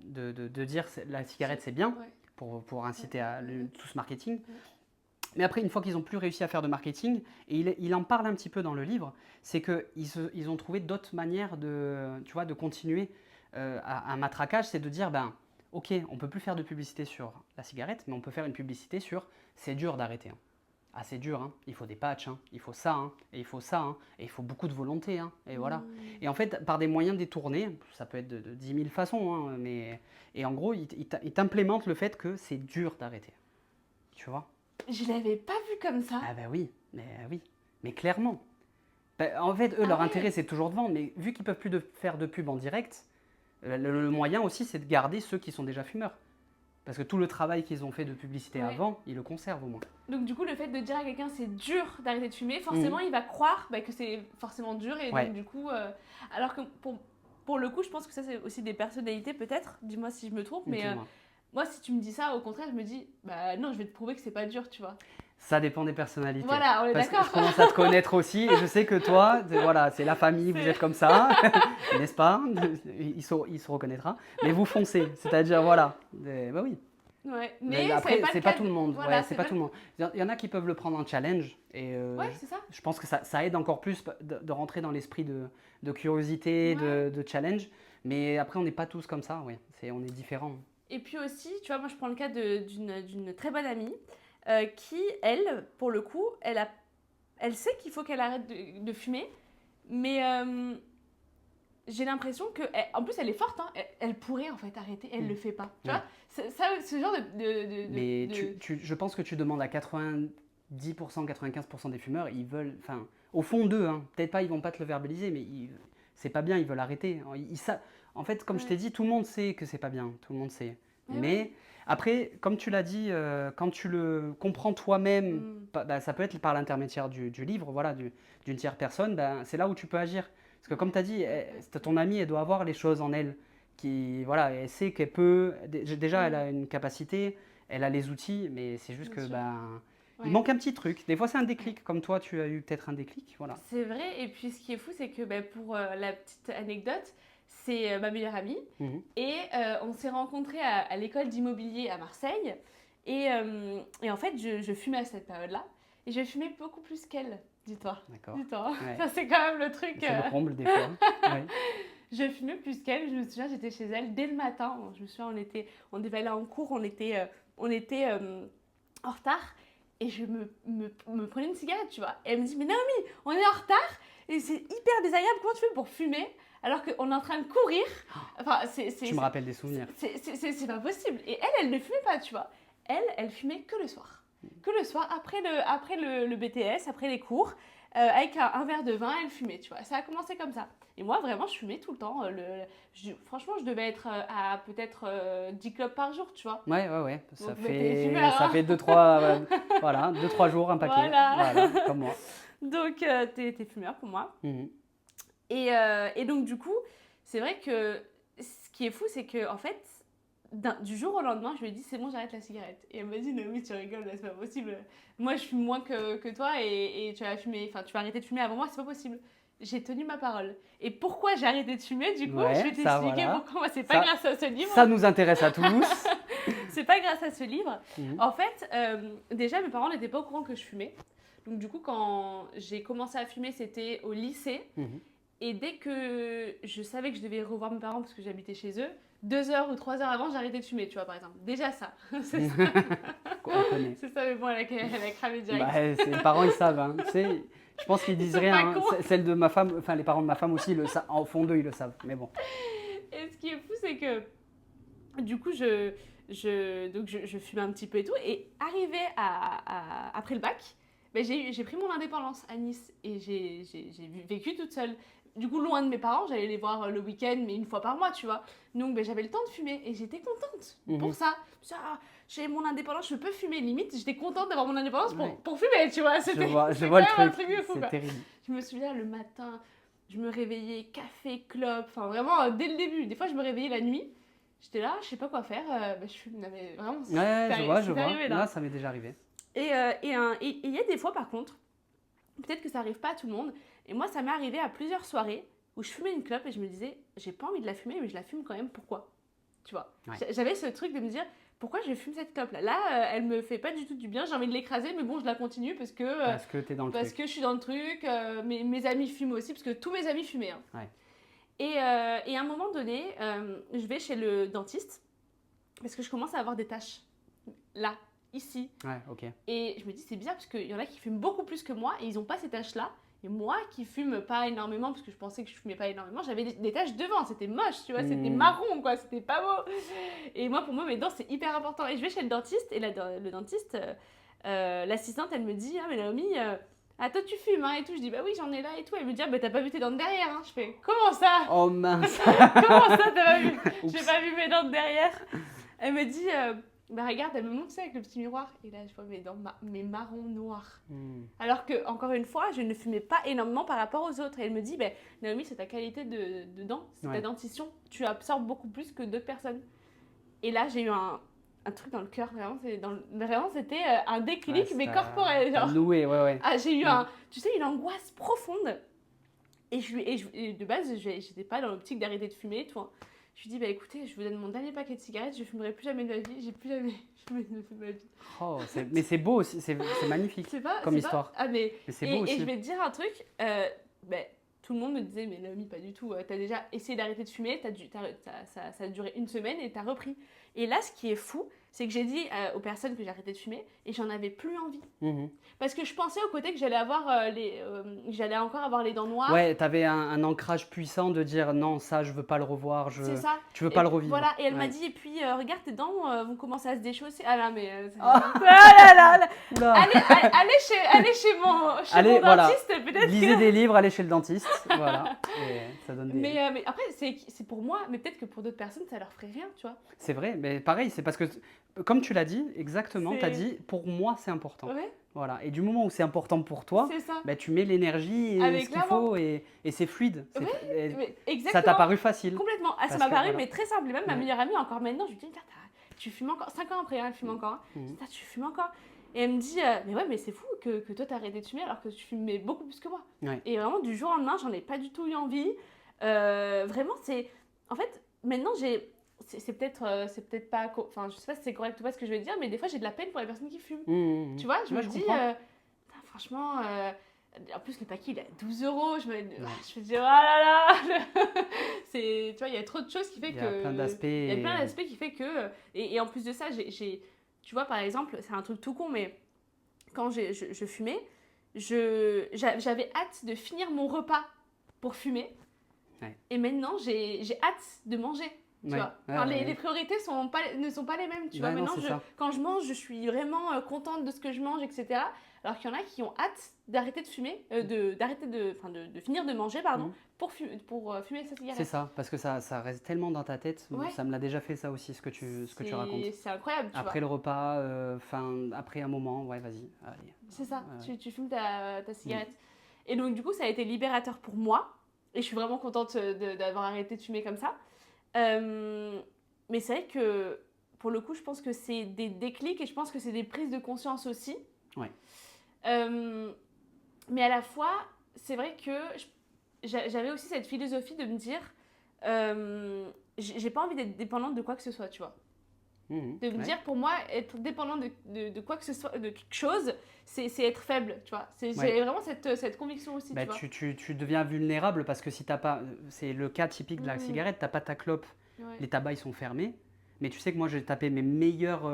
Speaker 1: de dire la cigarette c'est bien, pour inciter à tout ce marketing. Mais après, une fois qu'ils n'ont plus réussi à faire de marketing, et il en parle un petit peu dans le livre, c'est qu'ils ont trouvé d'autres manières de continuer. un matraquage, c'est de dire, ben, ok, on peut plus faire de publicité sur la cigarette, mais on peut faire une publicité sur c'est dur d'arrêter, hein. Ah, c'est dur, hein. Il faut des patchs, hein. Il faut ça, hein. Et il faut ça, hein. Et il faut beaucoup de volonté, hein. Et voilà. Et en fait, par des moyens détournés, ça peut être de 10 000 façons, hein, mais... Et en gros, il t'implémente le fait que c'est dur d'arrêter. Tu vois?
Speaker 2: Je l'avais pas vu comme ça.
Speaker 1: Ah ben oui, mais clairement. Ben, en fait, eux, leur
Speaker 2: Ouais.
Speaker 1: intérêt, c'est toujours de vendre, mais vu qu'ils peuvent plus faire de pub en direct, le moyen aussi, c'est de garder ceux qui sont déjà fumeurs. Parce que tout le travail qu'ils ont fait de publicité
Speaker 2: Ouais.
Speaker 1: avant, ils le conservent au moins.
Speaker 2: Donc du coup, le fait de dire à quelqu'un c'est dur d'arrêter de fumer, forcément il va croire que c'est forcément dur et
Speaker 1: Ouais.
Speaker 2: donc du coup, alors que pour le coup, je pense que ça c'est aussi des personnalités peut-être. Dis-moi si je me trompe, mais
Speaker 1: Dis-moi.
Speaker 2: moi si tu me dis ça, au contraire, je me dis bah non, je vais te prouver que c'est pas dur, tu vois.
Speaker 1: Ça dépend des personnalités.
Speaker 2: Voilà, on est
Speaker 1: Parce que
Speaker 2: d'accord.
Speaker 1: je commence à te connaître aussi et je sais que toi, voilà, c'est la famille, vous
Speaker 2: C'est-
Speaker 1: êtes comme ça, n'est-ce pas? Il se reconnaîtra. Mais vous foncez, c'est-à-dire voilà. Bah oui.
Speaker 2: Ouais,
Speaker 1: Mais
Speaker 2: mais
Speaker 1: après,
Speaker 2: ça
Speaker 1: c'est
Speaker 2: n'est
Speaker 1: pas
Speaker 2: pas
Speaker 1: tout
Speaker 2: le
Speaker 1: le
Speaker 2: cas.
Speaker 1: monde.
Speaker 2: Voilà,
Speaker 1: Ouais, c'est pas tout le monde. Il y en a qui peuvent le prendre en challenge et
Speaker 2: Ouais, c'est ça.
Speaker 1: je pense que ça aide encore plus de rentrer dans l'esprit de curiosité,
Speaker 2: Ouais.
Speaker 1: de challenge. Mais après, on n'est pas tous comme ça, oui. On est différents.
Speaker 2: Et puis aussi, tu vois, moi je prends le cas d'une très bonne amie qui, elle, pour le coup, elle sait qu'il faut qu'elle arrête de fumer, mais j'ai l'impression que, en plus elle est forte, hein, elle pourrait en fait arrêter, elle le fait pas. Tu
Speaker 1: Ouais.
Speaker 2: vois, ce genre
Speaker 1: Mais
Speaker 2: de-
Speaker 1: je pense que tu demandes à 90%, 95% des fumeurs, ils veulent, enfin, au fond d'eux, hein, peut-être pas, ils vont pas te le verbaliser, mais c'est pas bien, ils veulent arrêter. En fait, comme je
Speaker 2: Ouais.
Speaker 1: t'ai dit, tout le monde sait que c'est pas bien, tout le monde sait.
Speaker 2: Ouais,
Speaker 1: Mais
Speaker 2: ouais.
Speaker 1: après, comme tu l'as dit, quand tu le comprends toi-même,
Speaker 2: Mm.
Speaker 1: bah, ça peut être par l'intermédiaire du livre, voilà, d'une tierce personne, ben, c'est là où tu peux agir. Parce que comme tu as dit, ton amie, elle doit avoir les choses en elle. Voilà, elle sait qu'elle peut. Déjà, elle a une capacité, elle a les outils, mais c'est juste
Speaker 2: Bien
Speaker 1: que
Speaker 2: sûr.
Speaker 1: ben, il
Speaker 2: Ouais.
Speaker 1: manque un petit truc. Des fois, c'est un déclic, comme toi, tu as eu peut-être un déclic. Voilà.
Speaker 2: C'est vrai, et puis ce qui est fou, c'est que pour la petite anecdote, c'est ma meilleure amie.
Speaker 1: Mhm.
Speaker 2: Et on s'est rencontrés à l'école d'immobilier à Marseille. Et en fait, je fumais à cette période-là. Et je fumais beaucoup plus qu'elle, dis-toi.
Speaker 1: D'accord.
Speaker 2: Dis-toi.
Speaker 1: Ouais.
Speaker 2: Ça, c'est quand même le truc.
Speaker 1: C'est le comble, des fois. Ouais.
Speaker 2: Je fumais plus qu'elle. Je me souviens, j'étais chez elle dès le matin. Je me souviens, on devait aller en cours. On était en retard. Et je me prenais une cigarette, tu vois. Et elle me dit, mais Naomi, on est en retard. Et c'est hyper désagréable. Comment tu fais pour fumer alors qu'on est en train de courir? Enfin,
Speaker 1: Tu me rappelles des souvenirs.
Speaker 2: c'est pas possible. Et elle ne fumait pas, tu vois. Elle fumait que le soir. Que le soir, après le BTS, après les cours, avec un verre de vin, elle fumait, tu vois. Ça a commencé comme ça. Et moi, vraiment, je fumais tout le temps. Franchement, je devais être à peut-être 10 clopes par jour, tu vois.
Speaker 1: Ouais.
Speaker 2: Donc, bah, t'es fumeur,
Speaker 1: Ça
Speaker 2: hein.
Speaker 1: fait 2-3 voilà, 2-3 jours, un paquet.
Speaker 2: Voilà.
Speaker 1: Voilà, comme moi.
Speaker 2: Donc, t'es fumeur pour moi.
Speaker 1: Mhm.
Speaker 2: Et donc, du coup, c'est vrai que ce qui est fou, c'est que, en fait, du jour au lendemain, je lui ai dit, c'est bon, j'arrête la cigarette. Et elle m'a dit, Naomi, tu rigoles, là, c'est pas possible. Moi, je fume moins que toi et tu vas fumer, enfin, tu vas arrêter de fumer avant moi, c'est pas possible. J'ai tenu ma parole. Et pourquoi j'ai arrêté de fumer, du coup,
Speaker 1: Ouais,
Speaker 2: je vais
Speaker 1: ça,
Speaker 2: t'expliquer
Speaker 1: voilà.
Speaker 2: pourquoi. Moi, c'est pas
Speaker 1: Ça-
Speaker 2: grâce à ce livre.
Speaker 1: Ça nous intéresse à tous.
Speaker 2: C'est pas grâce à ce livre.
Speaker 1: Mhm.
Speaker 2: En fait, déjà, mes parents n'étaient pas au courant que je fumais. Donc, du coup, quand j'ai commencé à fumer, c'était au lycée.
Speaker 1: Mhm.
Speaker 2: Et dès que je savais que je devais revoir mes parents parce que j'habitais chez eux, 2 heures ou 3 heures avant, j'arrêtais de fumer, tu vois, par exemple. Déjà ça. C'est ça.
Speaker 1: On connaît.
Speaker 2: C'est ça, mais bon, elle a cramé direct.
Speaker 1: Bah, les parents, ils savent. Hein. Tu sais, je pense qu'ils disent
Speaker 2: sont
Speaker 1: rien.
Speaker 2: pas
Speaker 1: Hein.
Speaker 2: cons.
Speaker 1: Celle de ma femme, enfin les parents de ma femme aussi, au fond d'eux, ils le savent. Mais bon.
Speaker 2: Et ce qui est fou, c'est que du coup, donc je fumais un petit peu et tout. Et arrivé après le bac, ben, j'ai pris mon indépendance à Nice et j'ai vécu toute seule. Du coup, loin de mes parents, j'allais les voir le week-end, mais une fois par mois, tu vois. Donc, ben, j'avais le temps de fumer et j'étais contente pour ça. Je me suis dit, ah, j'ai mon indépendance, je peux fumer. Limite, j'étais contente d'avoir mon indépendance
Speaker 1: Ouais.
Speaker 2: pour fumer, tu vois.
Speaker 1: Je
Speaker 2: C'était
Speaker 1: vois
Speaker 2: c'est
Speaker 1: le
Speaker 2: quand même un
Speaker 1: truc.
Speaker 2: truc de fou,
Speaker 1: C'est
Speaker 2: quoi.
Speaker 1: terrible.
Speaker 2: Je me souviens le matin, je me réveillais, café, clope, enfin vraiment dès le début. Des fois, je me réveillais la nuit, j'étais là, je sais pas quoi faire, ben, je fume. Non, mais vraiment,
Speaker 1: Ouais, je vois.
Speaker 2: c'est arrivé, là.
Speaker 1: Là, ça m'est déjà arrivé.
Speaker 2: Et il y a des fois, par contre, peut-être que ça arrive pas à tout le monde, et moi, ça m'est arrivé à plusieurs soirées où je fumais une clope et je me disais, j'ai pas envie de la fumer, mais je la fume quand même, pourquoi? Tu vois,
Speaker 1: Ouais.
Speaker 2: j'avais ce truc de me dire, pourquoi je fume cette clope là? Là, elle me fait pas du tout du bien, j'ai envie de l'écraser, mais bon, je la continue parce que,
Speaker 1: Parce que t'es dans le
Speaker 2: parce
Speaker 1: truc.
Speaker 2: que je suis dans le truc. Mes amis fument aussi, parce que tous mes amis fumaient. Hein.
Speaker 1: Ouais.
Speaker 2: Et à un moment donné, je vais chez le dentiste parce que je commence à avoir des taches là, ici.
Speaker 1: Ouais, ok.
Speaker 2: Et je me dis, c'est bizarre parce qu'il y en a qui fument beaucoup plus que moi et ils n'ont pas ces taches-là. Et moi qui fume pas énormément, parce que je pensais que je fumais pas énormément, j'avais des taches devant, c'était moche, tu vois, c'était marron, quoi, c'était pas beau. Et moi, pour moi, mes dents, c'est hyper important. Et je vais chez le dentiste, et le dentiste, l'assistante, elle me dit, ah, mais Naomi, ah, toi, tu fumes, hein, et tout. Je dis, bah oui, j'en ai là, et tout. Elle me dit, ah, bah t'as pas vu tes dents de derrière, hein. Je fais, comment ça?
Speaker 1: Oh mince.
Speaker 2: Comment ça, t'as pas vu?
Speaker 1: Oups.
Speaker 2: J'ai pas vu mes dents de derrière. Elle me dit, bah regarde, elle me montre ça avec le petit miroir. Et là, je vois mes dents, mes marrons noirs. Alors que, encore une fois, je ne fumais pas énormément par rapport aux autres. Et elle me dit, bah, Naomi, c'est ta qualité de dents, c'est ta dentition. Tu absorbes beaucoup plus que d'autres personnes. Et là, j'ai eu un truc dans le cœur, vraiment, c'était un déclic,
Speaker 1: Ouais,
Speaker 2: mais corporel. Genre.
Speaker 1: Noué, ouais.
Speaker 2: Ah, j'ai eu tu sais, une angoisse profonde. Et de base, j'étais pas dans l'optique d'arrêter de fumer et tout. Hein. Je lui dis, bah écoutez, je vous donne mon dernier paquet de cigarettes, je fumerai plus jamais de ma vie, j'ai plus jamais fumé de ma vie.
Speaker 1: Oh, mais c'est beau aussi, c'est magnifique comme histoire.
Speaker 2: Ah, mais
Speaker 1: c'est beau aussi.
Speaker 2: Et je vais te dire un truc, tout le monde me disait, mais Naomi, pas du tout, t'as déjà essayé d'arrêter de fumer, ça a duré une semaine et t'as repris. Et là, ce qui est fou, c'est que j'ai dit aux personnes que j'ai arrêté de fumer et j'en avais plus envie. Parce que je pensais au côté que j'allais j'allais encore avoir les dents noires.
Speaker 1: Ouais, t'avais un ancrage puissant de dire non, ça, je veux pas le revoir,
Speaker 2: C'est ça.
Speaker 1: tu veux pas le revivre.
Speaker 2: Voilà, et elle m'a dit, et puis regarde tes dents vont commencer à se déchausser. Ah là, mais.
Speaker 1: Ah
Speaker 2: là.
Speaker 1: Oula.
Speaker 2: Allez chez mon
Speaker 1: voilà.
Speaker 2: dentiste, peut-être.
Speaker 1: Lisez des livres, allez chez le dentiste. Voilà. Et ça donne des...
Speaker 2: mais après, c'est pour moi, mais peut-être que pour d'autres personnes, ça leur ferait rien, tu vois.
Speaker 1: C'est vrai, mais pareil, c'est parce que, comme tu l'as dit, exactement, tu as dit, pour moi, c'est important.
Speaker 2: Ouais.
Speaker 1: Voilà. Et du moment où c'est important pour toi, bah, tu mets l'énergie et ce qu'il faut et c'est fluide.
Speaker 2: Exactement.
Speaker 1: Ça t'a paru facile.
Speaker 2: Complètement. Ah, ça m'a paru, mais très simple. Et même ma meilleure amie, encore maintenant, je lui dis, tu fumes encore. 5 ans après, elle fume encore. Je dis, tu fumes encore. Et elle me dit, mais ouais, mais c'est fou que toi, t'as arrêté de fumer alors que tu fumais beaucoup plus que moi.
Speaker 1: Ouais.
Speaker 2: Et vraiment, du jour au lendemain, j'en ai pas du tout eu envie. Vraiment, c'est. En fait, maintenant, c'est peut-être pas. Enfin, je sais pas si c'est correct ou pas ce que je vais dire, mais des fois, j'ai de la peine pour les personnes qui fument. Tu vois, je me dis, franchement. En plus, le paquet, il est à 12 €. Je me dis, oh là là. Tu vois, il y a trop de choses qui fait que.
Speaker 1: Il y a plein d'aspects.
Speaker 2: Il y a plein d'aspects qui fait que. Et en plus de ça, tu vois, par exemple, c'est un truc tout con, mais quand je fumais, j'avais hâte de finir mon repas pour fumer.
Speaker 1: Ouais.
Speaker 2: Et maintenant, j'ai hâte de manger. Tu vois. Enfin, les priorités ne sont pas les mêmes. Tu vois. Maintenant, quand je mange, je suis vraiment contente de ce que je mange, etc. Alors qu'il y en a qui ont hâte d'arrêter de fumer, de finir de manger, pour fumer sa cigarette.
Speaker 1: C'est ça, parce que ça reste tellement dans ta tête.
Speaker 2: Ouais.
Speaker 1: Ça me l'a déjà fait ça aussi, ce que tu racontes.
Speaker 2: C'est incroyable.
Speaker 1: Après le repas, après un moment, ouais, vas-y. Allez.
Speaker 2: C'est ça, tu fumes ta cigarette. Et donc, du coup, ça a été libérateur pour moi. Et je suis vraiment contente d'avoir arrêté de fumer comme ça. Mais c'est vrai que, pour le coup, je pense que c'est des déclics et je pense que c'est des prises de conscience aussi.
Speaker 1: Ouais.
Speaker 2: Mais à la fois, c'est vrai que j'avais aussi cette philosophie de me dire j'ai pas envie d'être dépendante de quoi que ce soit, tu vois. De me dire, pour moi, être dépendante de quoi que ce soit, de quelque chose, c'est être faible, tu vois. J'ai vraiment cette conviction aussi,
Speaker 1: bah,
Speaker 2: tu
Speaker 1: vois. Tu deviens vulnérable parce que si t'as pas... C'est le cas typique de la cigarette, t'as pas ta clope, les tabacs ils sont fermés. Mais tu sais que moi j'ai tapé mes meilleures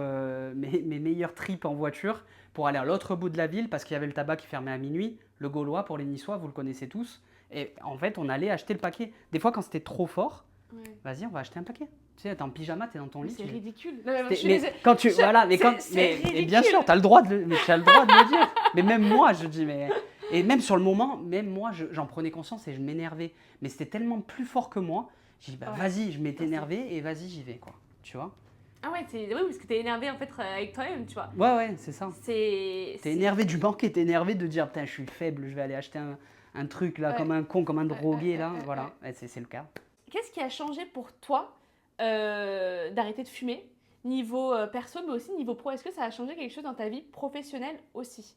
Speaker 1: trips en voiture pour aller à l'autre bout de la ville parce qu'il y avait le tabac qui fermait à minuit, le Gaulois pour les Niçois, vous le connaissez tous. Et en fait, on allait acheter le paquet. Des fois, quand c'était trop fort, vas-y, on va acheter un paquet. Tu sais, t'es en pyjama, t'es dans ton lit.
Speaker 2: C'est ridicule.
Speaker 1: Mais bien sûr, t'as le droit de le dire. Mais même moi, je dis, et même sur le moment, même moi, j'en prenais conscience et je m'énervais. Mais c'était tellement plus fort que moi. J'ai dit, vas-y, je m'étais énervé et vas-y, j'y vais, quoi. Tu vois?
Speaker 2: Ah ouais, parce que t'es énervé en fait avec toi-même, tu vois.
Speaker 1: Ouais, c'est ça.
Speaker 2: T'es
Speaker 1: énervé du manque et t'es énervé de dire, putain, je suis faible, je vais aller acheter un truc là, comme un con, comme un drogué là. Voilà, c'est le cas.
Speaker 2: Qu'est-ce qui a changé pour toi d'arrêter de fumer, niveau perso, mais aussi niveau pro? Est-ce que ça a changé quelque chose dans ta vie professionnelle aussi?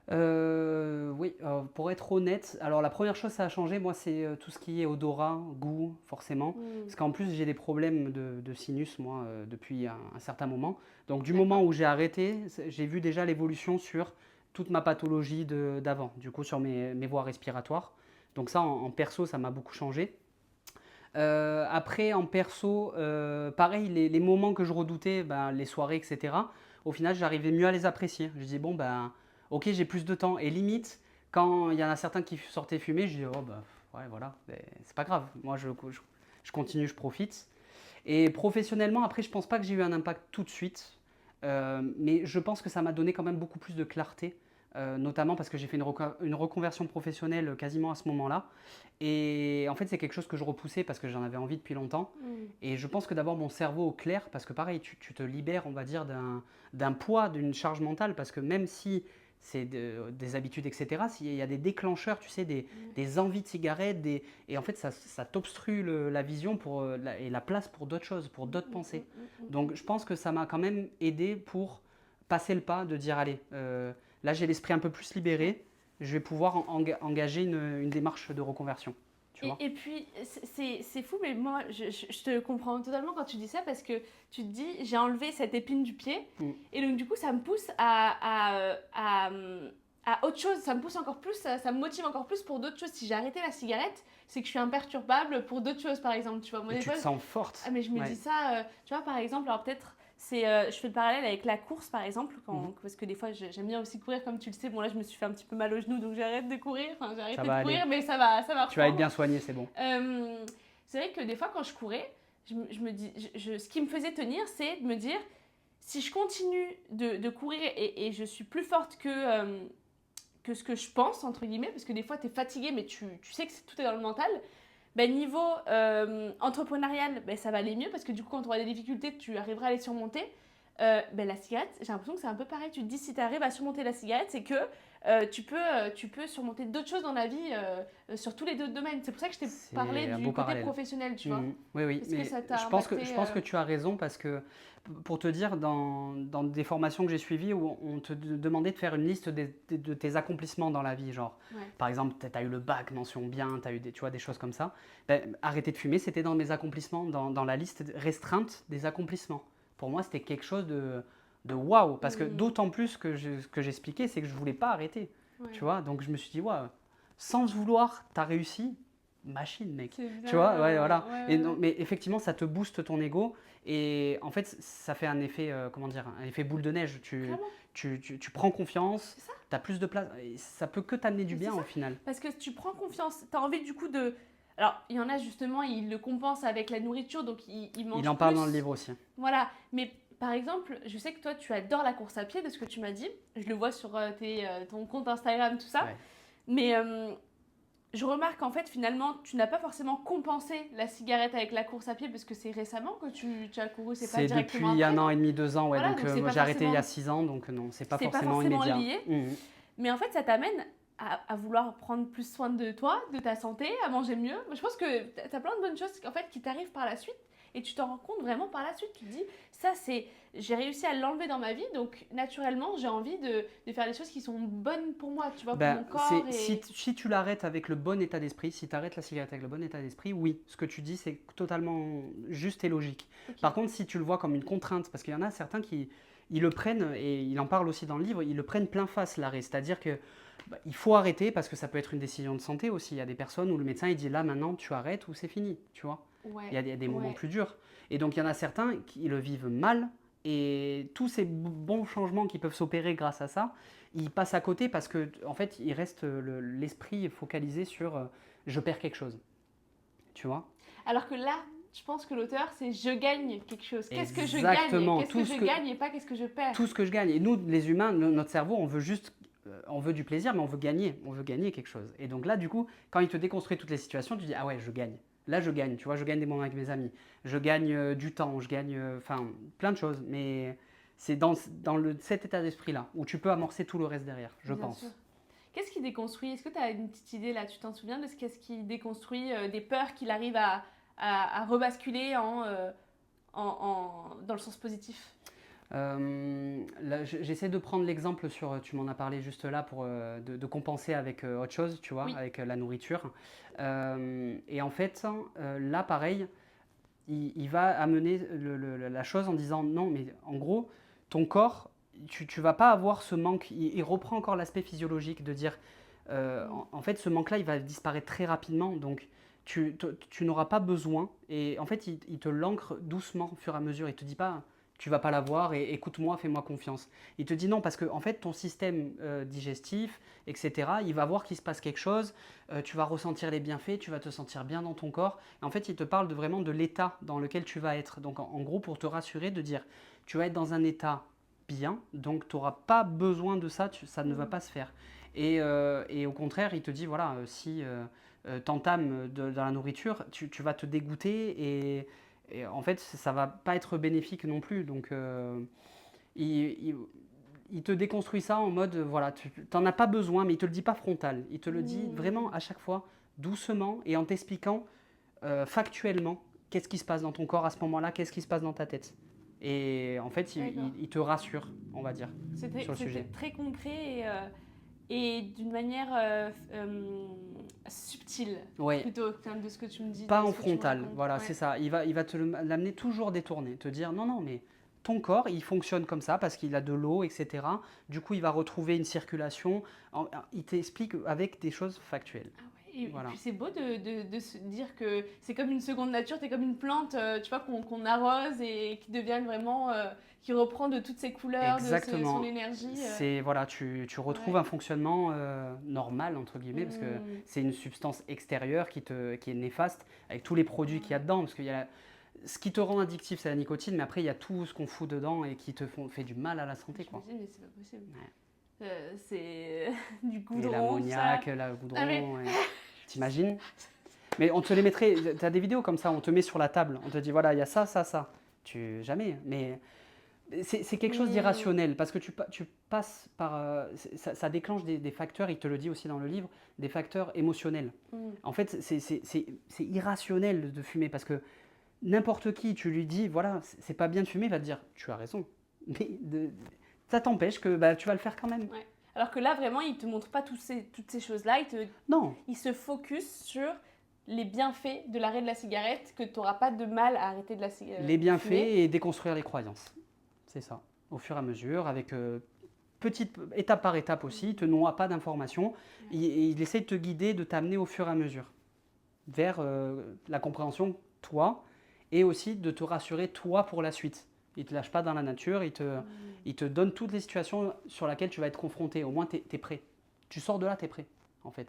Speaker 1: Oui, pour être honnête, alors la première chose ça a changé, moi c'est tout ce qui est odorat, goût, forcément. Parce qu'en plus j'ai des problèmes de sinus, moi, depuis un certain moment. Donc du moment où j'ai arrêté, j'ai vu déjà l'évolution sur toute ma pathologie d'avant, du coup sur mes voies respiratoires. Donc ça, en perso, ça m'a beaucoup changé. Après, en perso, pareil, les moments que je redoutais, ben, les soirées, etc., au final, j'arrivais mieux à les apprécier. Je dis, bon, ben, ok, j'ai plus de temps. Et limite, quand il y en a certains qui sortaient fumer, je dis, oh, ben, ouais, voilà, ben, c'est pas grave. Moi, je continue, je profite. Et professionnellement, après, je pense pas que j'ai eu un impact tout de suite. Mais je pense que ça m'a donné quand même beaucoup plus de clarté, notamment parce que j'ai fait une reconversion professionnelle quasiment à ce moment-là. Et en fait, c'est quelque chose que je repoussais parce que j'en avais envie depuis longtemps.
Speaker 2: Mm.
Speaker 1: Et je pense que d'avoir mon cerveau au clair, parce que pareil, tu te libères, on va dire, d'un poids, d'une charge mentale, parce que même si c'est des habitudes, etc., s'il y a des déclencheurs, tu sais, des envies de cigarettes, et en fait, ça t'obstrue la vision et la place pour d'autres choses, pour d'autres pensées. Donc, je pense que ça m'a quand même aidé pour passer le pas, de dire, allez, là, j'ai l'esprit un peu plus libéré, je vais pouvoir engager une démarche de reconversion. Tu vois.
Speaker 2: Et puis, c'est fou, mais moi, je te comprends totalement quand tu dis ça parce que tu te dis, j'ai enlevé cette épine du pied.
Speaker 1: Mm.
Speaker 2: Et donc, du coup, ça me pousse à autre chose. Ça me pousse encore plus, ça me motive encore plus pour d'autres choses. Si j'ai arrêté la cigarette, c'est que je suis imperturbable pour d'autres choses, par exemple. Tu vois, moi,
Speaker 1: Et
Speaker 2: des
Speaker 1: tu
Speaker 2: fois,
Speaker 1: te sens forte.
Speaker 2: ah, mais je me
Speaker 1: Ouais.
Speaker 2: dis ça, tu vois, par exemple, alors peut-être, je fais le parallèle avec la course, par exemple, parce que des fois, j'aime bien aussi courir, comme tu le sais. Bon, là, je me suis fait un petit peu mal au genou, donc j'arrête de courir. Enfin, j'ai
Speaker 1: Ça
Speaker 2: arrêté de
Speaker 1: va aller.
Speaker 2: courir, mais ça va
Speaker 1: Tu vas être
Speaker 2: reprendre.
Speaker 1: bien soigné, c'est bon.
Speaker 2: C'est vrai que des fois, quand je courais, je me dis, ce qui me faisait tenir, c'est de me dire, si je continue de courir et je suis plus forte que ce que je pense, entre guillemets, parce que des fois, tu es fatigué, mais tu sais que tout est dans le mental. Ben, niveau entrepreneurial, ben, ça va aller mieux parce que du coup, quand tu auras des difficultés, tu arriveras à les surmonter. Ben, la cigarette, j'ai l'impression que c'est un peu pareil. Tu te dis, si tu arrives à surmonter la cigarette, c'est que tu peux surmonter d'autres choses dans la vie sur tous les deux domaines. C'est pour ça que je t'ai parlé
Speaker 1: C'est un
Speaker 2: du
Speaker 1: beau
Speaker 2: côté
Speaker 1: parallèle.
Speaker 2: professionnel, tu vois.
Speaker 1: Oui, oui,
Speaker 2: Est-ce que
Speaker 1: mais
Speaker 2: ça t'a
Speaker 1: je
Speaker 2: impacté
Speaker 1: pense que tu as raison parce que, pour te dire, dans des formations que j'ai suivies où on te demandait de faire une liste de tes accomplissements dans la vie, genre,
Speaker 2: Ouais.
Speaker 1: par exemple, tu as eu le bac, mention bien, tu as eu tu vois, des choses comme ça. Ben, arrêter de fumer, c'était dans mes accomplissements, dans la liste restreinte des accomplissements. Pour moi, c'était quelque chose de waouh, parce que d'autant plus que ce que j'expliquais, c'est que je voulais pas arrêter,
Speaker 2: Ouais.
Speaker 1: tu vois. Donc je me suis dit, waouh, sans le vouloir, tu as réussi, machine, mec.
Speaker 2: C'est
Speaker 1: Tu vois, ouais, voilà.
Speaker 2: bien. Ouais,
Speaker 1: Et
Speaker 2: ouais, ouais.
Speaker 1: mais effectivement, ça te booste ton ego. Et en fait, ça fait un effet, comment dire, un effet boule de neige.
Speaker 2: Clairement,
Speaker 1: Tu prends confiance,
Speaker 2: c'est ça.
Speaker 1: tu as plus de place. Et ça peut que t'amener du
Speaker 2: Mais c'est
Speaker 1: bien
Speaker 2: ça.
Speaker 1: au final.
Speaker 2: Parce que tu prends confiance. Tu as envie du coup de. Alors, il y en a justement, ils le compensent avec la nourriture, donc ils
Speaker 1: Il
Speaker 2: mangent
Speaker 1: en parle
Speaker 2: plus.
Speaker 1: dans le livre aussi.
Speaker 2: Voilà. Mais par exemple, je sais que toi, tu adores la course à pied, de ce que tu m'as dit. Je le vois sur ton compte Instagram, tout ça.
Speaker 1: Ouais.
Speaker 2: Mais je remarque qu'en fait, finalement, tu n'as pas forcément compensé la cigarette avec la course à pied parce que c'est récemment que tu as couru, c'est pas
Speaker 1: C'est
Speaker 2: directement
Speaker 1: depuis
Speaker 2: après,
Speaker 1: un an
Speaker 2: non?
Speaker 1: et demi, 2 ans. Ouais,
Speaker 2: Voilà,
Speaker 1: donc
Speaker 2: donc c'est
Speaker 1: moi
Speaker 2: pas
Speaker 1: j'ai arrêté il y a
Speaker 2: forcément,
Speaker 1: 6 ans, donc non, c'est pas
Speaker 2: c'est pas
Speaker 1: forcément
Speaker 2: forcément
Speaker 1: immédiat.
Speaker 2: lié. Mais en fait, ça t'amène à vouloir prendre plus soin de toi, de ta santé, à manger mieux. Moi, je pense que tu as plein de bonnes choses en fait, qui t'arrivent par la suite et tu t'en rends compte vraiment par la suite. Tu te dis, ça, j'ai réussi à l'enlever dans ma vie, donc naturellement, j'ai envie de faire des choses qui sont bonnes pour moi, tu vois, pour
Speaker 1: Ben,
Speaker 2: mon corps.
Speaker 1: si tu l'arrêtes avec le bon état d'esprit, si tu arrêtes la cigarette avec le bon état d'esprit, oui, ce que tu dis, c'est totalement juste et logique.
Speaker 2: Ok.
Speaker 1: Par contre, si tu le vois comme une contrainte, parce qu'il y en a certains qui ils le prennent, et il en parle aussi dans le livre, ils le prennent plein face l'arrêt. C'est-à-dire que il faut arrêter parce que ça peut être une décision de santé aussi. Il y a des personnes où le médecin il dit là maintenant tu arrêtes ou c'est fini, tu vois.
Speaker 2: Ouais,
Speaker 1: Il y a des moments
Speaker 2: ouais.
Speaker 1: plus durs. Et donc il y en a certains qui le vivent mal et tous ces bons changements qui peuvent s'opérer grâce à ça, ils passent à côté parce que en fait il reste l'esprit focalisé sur je perds quelque chose, tu vois.
Speaker 2: Alors que là, je pense que l'auteur, c'est je gagne quelque chose. Qu'est-ce que je gagne?
Speaker 1: Exactement,
Speaker 2: Qu'est-ce que je gagne et pas qu'est-ce que je perds?
Speaker 1: tout ce que je gagne. Et nous, les humains, notre cerveau, on veut juste, on veut du plaisir, mais on veut gagner quelque chose. Et donc là, du coup, quand il te déconstruit toutes les situations, tu dis ah ouais, je gagne. Là, je gagne, tu vois, je gagne des moments avec mes amis, je gagne du temps, je gagne, enfin, plein de choses. Mais c'est cet état d'esprit-là où tu peux amorcer tout le reste derrière, je
Speaker 2: Bien
Speaker 1: pense.
Speaker 2: sûr. Qu'est-ce qui déconstruit? Est-ce que tu as une petite idée là? Tu t'en souviens de qu'est-ce qui déconstruit des peurs qu'il arrive à rebasculer dans le sens positif?
Speaker 1: Là, j'essaie de prendre l'exemple sur, tu m'en as parlé juste là, pour de compenser avec autre chose, tu vois,
Speaker 2: Oui.
Speaker 1: avec la nourriture. Et en fait, là, pareil, il va amener la chose en disant non, mais en gros, ton corps, tu vas pas avoir ce manque. Il reprend encore l'aspect physiologique de dire, en fait, ce manque-là, il va disparaître très rapidement. Donc, tu n'auras pas besoin. Et en fait, il te l'ancre doucement au fur et à mesure. Il te dit pas, tu vas pas l'avoir et écoute-moi, fais-moi confiance. Il te dit non, parce que en fait, ton système digestif, etc., il va voir qu'il se passe quelque chose, tu vas ressentir les bienfaits, tu vas te sentir bien dans ton corps. Et en fait, il te parle vraiment de l'état dans lequel tu vas être. Donc, en gros, pour te rassurer, de dire, tu vas être dans un état bien, donc tu n'auras pas besoin de ça, ça ne va pas se faire. Et au contraire, il te dit, voilà, si tu entames de la nourriture, tu vas te dégoûter et en fait, ça va pas être bénéfique non plus. Donc, il, il- il te déconstruit ça en mode, voilà, tu n'en as pas besoin, mais il te le dit pas frontal. Il te le dit vraiment à chaque fois, doucement et en t'expliquant factuellement qu'est-ce qui se passe dans ton corps à ce moment-là, qu'est-ce qui se passe dans ta tête. Et en fait,
Speaker 2: D'accord.
Speaker 1: il te rassure, on va dire, sur le
Speaker 2: C'était
Speaker 1: sujet.
Speaker 2: très concret et d'une manière subtile,
Speaker 1: Oui,
Speaker 2: plutôt de ce que tu me dis,
Speaker 1: pas
Speaker 2: de
Speaker 1: en
Speaker 2: ce que tu me
Speaker 1: frontal,
Speaker 2: racontes.
Speaker 1: voilà,
Speaker 2: Ouais.
Speaker 1: c'est ça. Il va l'amener toujours détourné, te dire non, non, mais ton corps, il fonctionne comme ça parce qu'il a de l'eau, etc. Du coup, il va retrouver une circulation. Il t'explique avec des choses factuelles.
Speaker 2: Ah ouais, et
Speaker 1: Voilà.
Speaker 2: puis c'est beau de se dire que c'est comme une seconde nature, t'es comme une plante, tu vois, qu'on arrose et qui devient vraiment, qui reprend de toutes ses couleurs, son
Speaker 1: Exactement.
Speaker 2: énergie.
Speaker 1: C'est voilà, tu retrouves
Speaker 2: Ouais.
Speaker 1: un fonctionnement normal entre guillemets parce que
Speaker 2: Mm.
Speaker 1: c'est une substance extérieure qui est néfaste avec tous les produits qu'il y a
Speaker 2: Ouais.
Speaker 1: dedans parce qu'il y a ce qui te rend addictif, c'est la nicotine, mais après il y a tout ce qu'on fout dedans et qui fait du mal à la santé
Speaker 2: Je me
Speaker 1: quoi.
Speaker 2: dis, mais c'est pas possible.
Speaker 1: Ouais.
Speaker 2: C'est du
Speaker 1: Et
Speaker 2: goudron, tout ça.
Speaker 1: l'ammoniac, la
Speaker 2: Ah mais,
Speaker 1: goudron, t'imagines? Mais on te les mettrait, tu as des vidéos comme ça, on te met sur la table, on te dit voilà, il y a ça, ça, ça. Jamais, mais c'est quelque chose
Speaker 2: mm,
Speaker 1: d'irrationnel parce que tu passes par. Ça déclenche des facteurs, il te le dit aussi dans le livre, des facteurs émotionnels.
Speaker 2: mm.
Speaker 1: En fait, c'est irrationnel de fumer parce que n'importe qui, tu lui dis voilà, c'est pas bien de fumer, il va te dire tu as raison. Mais ça t'empêche que bah, tu vas le faire quand même.
Speaker 2: Ouais. Alors que là, vraiment, il te montre pas toutes ces choses-là.
Speaker 1: Non,
Speaker 2: Il se focus sur les bienfaits de l'arrêt de la cigarette, que tu n'auras pas de mal à arrêter
Speaker 1: les
Speaker 2: de
Speaker 1: bienfaits
Speaker 2: fumer.
Speaker 1: et déconstruire les croyances. C'est ça. Au fur et à mesure, avec petite étape par étape aussi, il te noie pas d'informations. Il essaie de te guider, de t'amener au fur et à mesure vers la compréhension, toi, et aussi de te rassurer, toi, pour la suite. Il ne te lâche pas dans la nature, il te donne toutes les situations sur lesquelles tu vas être confronté. Au moins, tu es prêt. Tu sors de là, tu es prêt, en fait.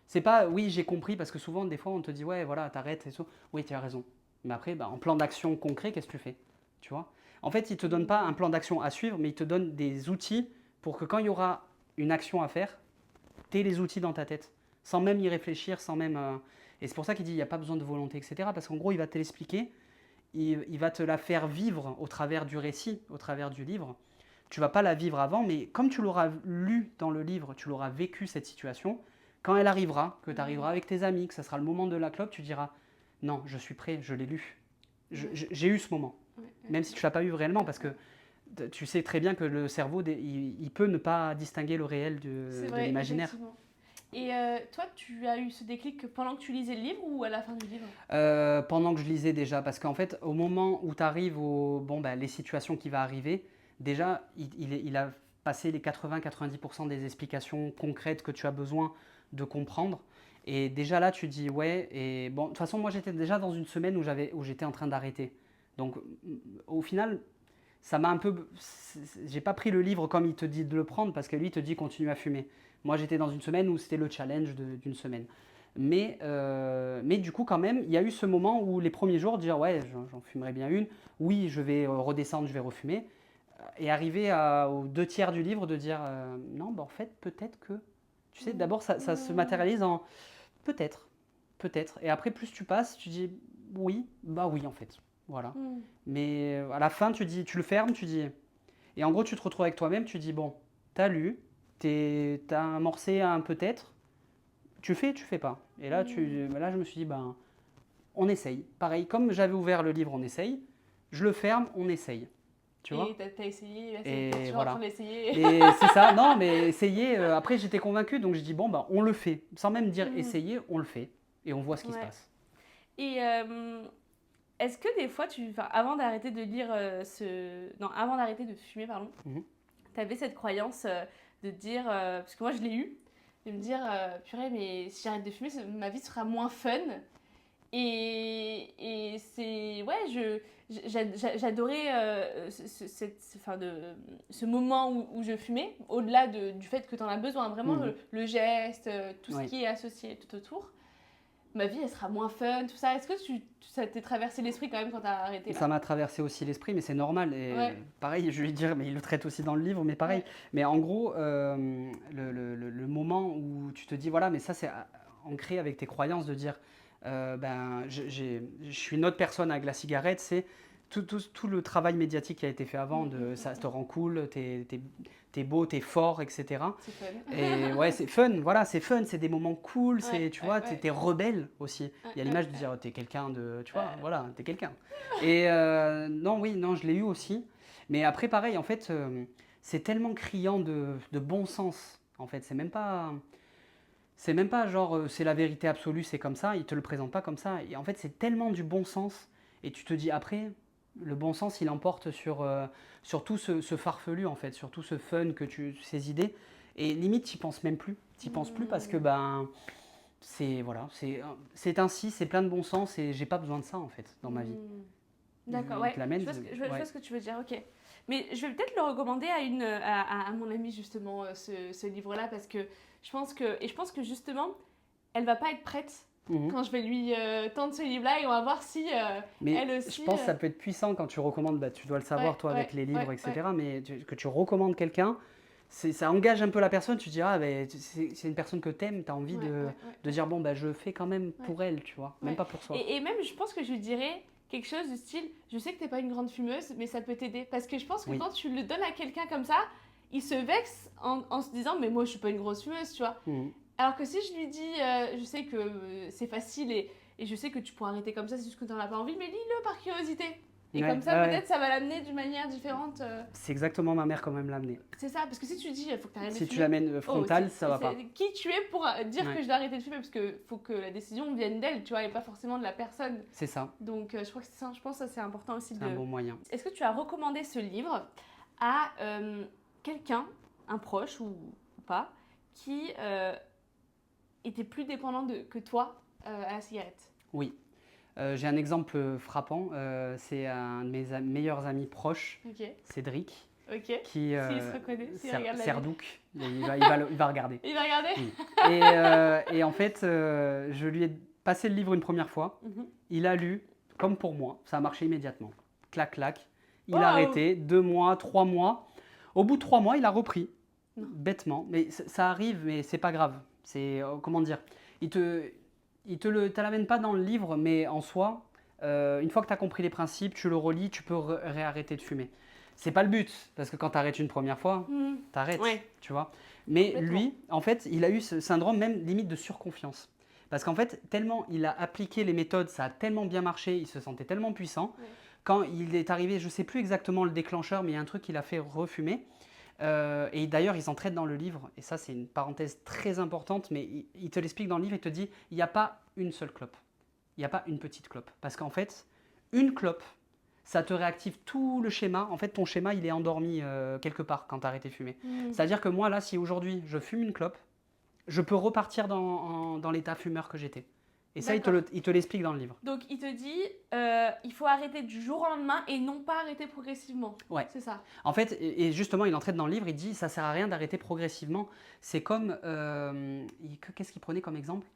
Speaker 1: C'est pas, oui, j'ai compris, parce que souvent, des fois, on te dit, ouais, voilà, t'arrêtes et tout. Oui, tu as raison. Mais après, bah, en plan d'action concret, qu'est-ce que tu fais? Tu vois? En fait, il ne te donne pas un plan d'action à suivre, mais il te donne des outils pour que quand il y aura une action à faire, tu aies les outils dans ta tête, sans même y réfléchir, sans même. Et c'est pour ça qu'il dit il n'y a pas besoin de volonté, etc. Parce qu'en gros, il va te l'expliquer, il va te la faire vivre au travers du récit, au travers du livre. Tu vas pas la vivre avant, mais comme tu l'auras lu dans le livre, tu l'auras vécu cette situation, quand elle arrivera, que tu arriveras avec tes amis, que ça sera le moment de la clope, tu diras non, je suis prêt, je l'ai lu. J'ai eu ce moment.
Speaker 2: Ouais,
Speaker 1: Même si tu l'as pas eu réellement, parce que tu sais très bien que le cerveau, il peut ne pas distinguer le réel
Speaker 2: c'est
Speaker 1: de
Speaker 2: vrai,
Speaker 1: l'imaginaire.
Speaker 2: effectivement. Et toi, tu as eu ce déclic pendant que tu lisais le livre ou à la fin du livre?
Speaker 1: Pendant que je lisais déjà, parce qu'en fait, au moment où tu arrives les situations qui vont arriver, déjà, il a passé les 80-90% des explications concrètes que tu as besoin de comprendre. Et déjà là, tu dis ouais. Et bon, de toute façon, moi, j'étais déjà dans une semaine où j'étais en train d'arrêter. Donc, au final, ça m'a un peu. J'ai pas pris le livre comme il te dit de le prendre, parce que lui, il te dit continue à fumer. Moi, j'étais dans une semaine où c'était le challenge d'une semaine. Mais du coup, quand même, il y a eu ce moment où les premiers jours, dire ouais, j'en fumerai bien une. Oui, je vais redescendre, je vais refumer. Et arriver aux deux tiers du livre de dire non, bah, en fait, peut-être que. Tu sais, d'abord, ça se matérialise en peut-être, peut-être. Et après, plus tu passes, tu dis oui, bah oui, en fait. Voilà.
Speaker 2: Mm.
Speaker 1: Mais à la fin, tu le fermes, tu dis. Et en gros, tu te retrouves avec toi-même, tu dis bon, t'as lu, t'as amorcé un peut-être, tu fais pas. Et là, là je me suis dit, ben, on essaye. Pareil, comme j'avais ouvert le livre, on essaye. Je le ferme, on essaye. Tu vois?
Speaker 2: Et t'as essayé, là, t'es
Speaker 1: Et
Speaker 2: toujours en train
Speaker 1: voilà.
Speaker 2: d'essayer.
Speaker 1: Et c'est ça, non, mais essayer. Après, j'étais convaincu, donc je dis, bon, ben, on le fait. Sans même dire
Speaker 2: Mm.
Speaker 1: essayer, on le fait. Et on voit ce qui se
Speaker 2: Ouais.
Speaker 1: passe.
Speaker 2: Et est-ce que des fois, enfin, avant d'arrêter de lire non, avant d'arrêter de fumer, pardon,
Speaker 1: Mhm.
Speaker 2: t'avais cette croyance de dire, parce que moi je l'ai eu, de me dire, purée, mais si j'arrête de fumer, ma vie sera moins fun. Et c'est, ouais, j'adorais ce moment où je fumais, au-delà du fait que tu en as besoin, vraiment le geste, tout ce qui est associé tout autour. Ma vie, elle sera moins fun, tout ça. Est-ce que ça t'est traversé l'esprit quand même quand t'as arrêté là?
Speaker 1: Ça m'a traversé aussi l'esprit, mais c'est normal. Et
Speaker 2: Ouais.
Speaker 1: pareil, je vais lui dire, mais il le traite aussi dans le livre, mais pareil.
Speaker 2: Ouais.
Speaker 1: Mais en gros, le moment où tu te dis, voilà, mais ça c'est ancré avec tes croyances de dire, ben, je suis une autre personne avec la cigarette, c'est tout le travail médiatique qui a été fait avant, ça te rend cool, t'es beau, t'es fort, etc.
Speaker 2: C'est fun.
Speaker 1: Et ouais, c'est fun, voilà, c'est fun, c'est des moments cool,
Speaker 2: Ouais,
Speaker 1: tu vois, t'es rebelle aussi. Il y a l'image de dire, t'es quelqu'un de, tu vois, voilà, t'es quelqu'un. Et non, oui, non, je l'ai eu aussi. Mais après, pareil, en fait, c'est tellement criant de bon sens, en fait, c'est même pas genre, c'est la vérité absolue, c'est comme ça, il te le présente pas comme ça. Et en fait, c'est tellement du bon sens, et tu te dis après, le bon sens, il emporte sur tout ce farfelu, en fait, sur tout ce fun, ces idées. Et limite, tu n'y penses même plus. Tu n'y penses plus parce que ben, voilà, c'est ainsi, c'est plein de bon sens et j'ai pas besoin de ça, en fait, dans ma vie.
Speaker 2: D'accord,
Speaker 1: Il
Speaker 2: ouais.
Speaker 1: te l'amène,
Speaker 2: Je vois ce que tu veux dire, ok. Mais je vais peut-être le recommander à mon amie, justement, ce livre-là, parce que je pense que justement, elle va pas être prête quand je vais lui tendre ce livre-là et on va voir si
Speaker 1: Mais
Speaker 2: elle aussi.
Speaker 1: je pense que ça peut être puissant quand tu recommandes, bah, tu dois le savoir toi avec les livres, etc. Mais que tu recommandes quelqu'un, ça engage un peu la personne, tu te dis, ah, bah, c'est une personne que tu aimes, tu as envie de dire, bon, bah, je fais quand même pour elle, tu vois, même pas pour soi.
Speaker 2: Et même, je pense que je lui dirais quelque chose du style, je sais que t'es pas une grande fumeuse, mais ça peut t'aider. Parce que je pense que quand tu le donnes à quelqu'un comme ça, il se vexe en se disant, mais moi, je suis pas une grosse fumeuse, tu vois. Alors que si je lui dis, je sais que c'est facile et je sais que tu pourras arrêter comme ça, c'est juste que tu n'en as pas envie, mais lis-le par curiosité. Et comme ça, peut-être, ça va l'amener d'une manière différente.
Speaker 1: C'est exactement ma mère quand même l'amener.
Speaker 2: C'est ça, parce que si tu dis, il faut que tu arrêtes de
Speaker 1: fumer.
Speaker 2: fumer.
Speaker 1: Si tu l'amènes frontal, ça va pas.
Speaker 2: Qui tu es pour dire que je dois arrêter de fumer? Parce qu'il faut que la décision vienne d'elle, tu vois, et pas forcément de la personne.
Speaker 1: C'est ça.
Speaker 2: Donc, je crois que je pense que ça, c'est important aussi.
Speaker 1: C'est un bon moyen.
Speaker 2: Est-ce que tu as recommandé ce livre à quelqu'un, un proche ou pas, qui était plus dépendant que toi à la cigarette?
Speaker 1: Oui. J'ai un exemple frappant. C'est un de mes meilleurs amis proches, Cédric.
Speaker 2: Ok.
Speaker 1: Qui
Speaker 2: s'il se reconnaît, s'il regarde la
Speaker 1: Serdouk. Il va regarder.
Speaker 2: Il va regarder.
Speaker 1: Oui. Et en fait, je lui ai passé le livre une première fois. Il a lu, comme pour moi. Ça a marché immédiatement. Clac, clac. Il a arrêté. 2 mois, 3 mois. Au bout de 3 mois, il a repris. Bêtement. Mais ça arrive, mais c'est pas grave. C'est, comment dire, il te l'amène pas dans le livre, mais en soi, une fois que tu as compris les principes, tu le relis, tu peux réarrêter de fumer. C'est pas le but, parce que quand tu arrêtes une première fois, tu arrêtes, tu vois. Mais lui, en fait, il a eu ce syndrome même limite de surconfiance. Parce qu'en fait, tellement il a appliqué les méthodes, ça a tellement bien marché, il se sentait tellement puissant. Quand il est arrivé, je sais plus exactement le déclencheur, mais il y a un truc qui l'a fait refumer. Et d'ailleurs, ils en traitent dans le livre, et ça c'est une parenthèse très importante, mais il te l'explique dans le livre, il te dit, il n'y a pas une seule clope, il n'y a pas une petite clope. Parce qu'en fait, une clope, ça te réactive tout le schéma. En fait, ton schéma, il est endormi quelque part quand tu as arrêté de fumer. C'est-à-dire que moi, là, si aujourd'hui je fume une clope, je peux repartir dans l'état fumeur que j'étais. Et ça, il te l'explique dans le livre.
Speaker 2: Donc, il te dit, il faut arrêter du jour au lendemain et non pas arrêter progressivement.
Speaker 1: Ouais.
Speaker 2: C'est ça.
Speaker 1: En fait, et justement, il en traite dans le livre, il dit, ça sert à rien d'arrêter progressivement. C'est comme, qu'est-ce qu'il prenait comme exemple?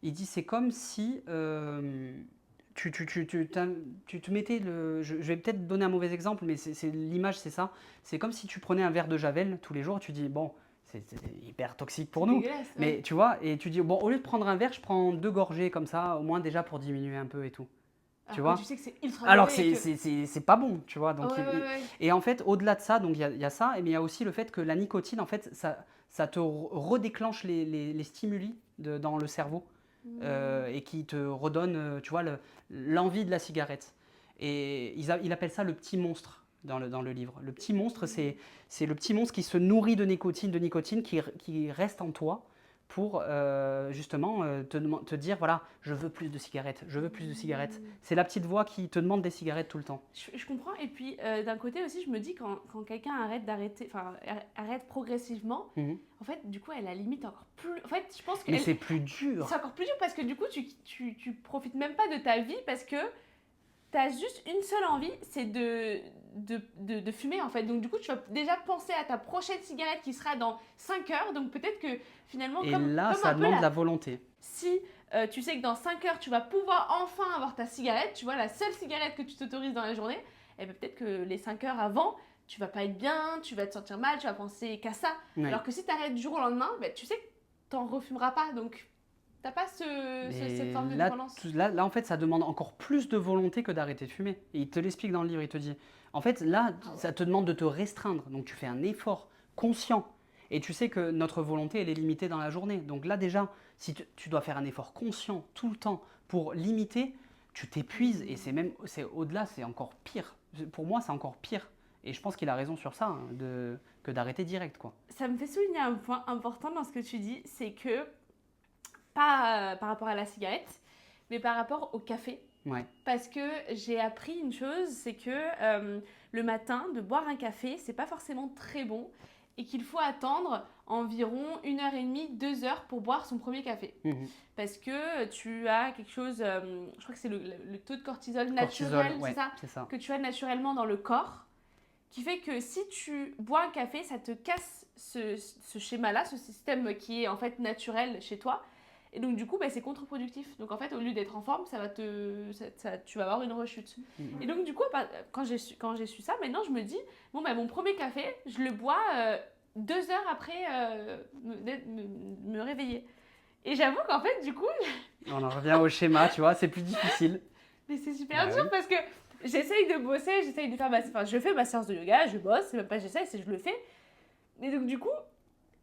Speaker 1: Il dit, c'est comme si tu te mettais je vais peut-être donner un mauvais exemple, mais l'image, c'est ça. C'est comme si tu prenais un verre de Javel tous les jours, tu dis, bon, c'est hyper toxique pour nous. Mais tu vois, et tu dis, bon, au lieu de prendre un verre, je prends 2 gorgées comme ça, au moins déjà pour diminuer un peu et tout. Tu vois,
Speaker 2: tu sais que c'est ultra
Speaker 1: alors que c'est pas bon, tu vois. Donc et en fait, au-delà de ça, donc il y a ça, mais il y a aussi le fait que la nicotine, en fait, ça te redéclenche les stimuli dans le cerveau et qui te redonne, tu vois, l'envie de la cigarette. Et il appelle ça le petit monstre dans le livre. Le petit monstre, c'est le petit monstre qui se nourrit de nicotine qui reste en toi pour justement te dire, voilà, je veux plus de cigarettes, je veux plus de cigarettes. C'est la petite voix qui te demande des cigarettes tout le temps.
Speaker 2: Je comprends. Et puis, d'un côté aussi, je me dis, quand quelqu'un arrête progressivement,
Speaker 1: Mhm.
Speaker 2: en fait, du coup, elle a limite encore plus. En fait, je pense que
Speaker 1: Mais c'est plus dur.
Speaker 2: c'est encore plus dur parce que du coup, tu profites même pas de ta vie parce que tu as juste une seule envie, c'est de fumer en fait. Donc, du coup, tu vas déjà penser à ta prochaine cigarette qui sera dans 5 heures. Donc, peut-être que finalement,
Speaker 1: Et
Speaker 2: comme
Speaker 1: là,
Speaker 2: un
Speaker 1: ça
Speaker 2: peu
Speaker 1: demande de la volonté.
Speaker 2: si tu sais que dans 5 heures, tu vas pouvoir enfin avoir ta cigarette, tu vois, la seule cigarette que tu t'autorises dans la journée, et bien peut-être que les 5 heures avant, tu vas pas être bien, tu vas te sentir mal, tu vas penser qu'à ça.
Speaker 1: Oui.
Speaker 2: Alors que si tu arrêtes du jour au lendemain, ben, tu sais que tu n'en refumeras pas. Donc, t'as pas cette forme de
Speaker 1: là,
Speaker 2: dépendance.
Speaker 1: là, en fait, ça demande encore plus de volonté que d'arrêter de fumer. Et il te l'explique dans le livre, il te dit, en fait, là, ça te demande de te restreindre. Donc, tu fais un effort conscient. Et tu sais que notre volonté, elle est limitée dans la journée. Donc là, déjà, si tu dois faire un effort conscient tout le temps pour limiter, tu t'épuises. Et c'est au-delà, c'est encore pire. Pour moi, c'est encore pire. Et je pense qu'il a raison sur ça, hein, que d'arrêter direct, quoi.
Speaker 2: Ça me fait souligner un point important dans ce que tu dis, c'est que, pas par rapport à la cigarette, mais par rapport au café.
Speaker 1: Ouais.
Speaker 2: Parce que j'ai appris une chose, c'est que le matin, de boire un café, c'est pas forcément très bon et qu'il faut attendre environ 1h30, 2 heures pour boire son premier café.
Speaker 1: Mhm.
Speaker 2: Parce que tu as quelque chose, je crois que c'est le taux de cortisol naturel,
Speaker 1: Cortisol, ouais,
Speaker 2: c'est ça,
Speaker 1: c'est ça.
Speaker 2: que tu as naturellement dans le corps, qui fait que si tu bois un café, ça te casse ce schéma-là, ce système qui est en fait naturel chez toi. Et donc, du coup, bah, c'est contre-productif. Donc, en fait, au lieu d'être en forme, tu vas avoir une rechute.
Speaker 1: Mhm.
Speaker 2: Et donc, du coup, quand j'ai su ça, maintenant, je me dis, bon, bah, mon premier café, je le bois 2 heures après me réveiller. Et j'avoue qu'en fait, du coup,
Speaker 1: On en revient au schéma, tu vois, c'est plus difficile.
Speaker 2: mais c'est super
Speaker 1: Bah
Speaker 2: dur
Speaker 1: oui.
Speaker 2: parce que j'essaye de bosser, j'essaye de faire je fais ma séance de yoga, je bosse, c'est même pas j'essaye, c'est je le fais. Et donc, du coup,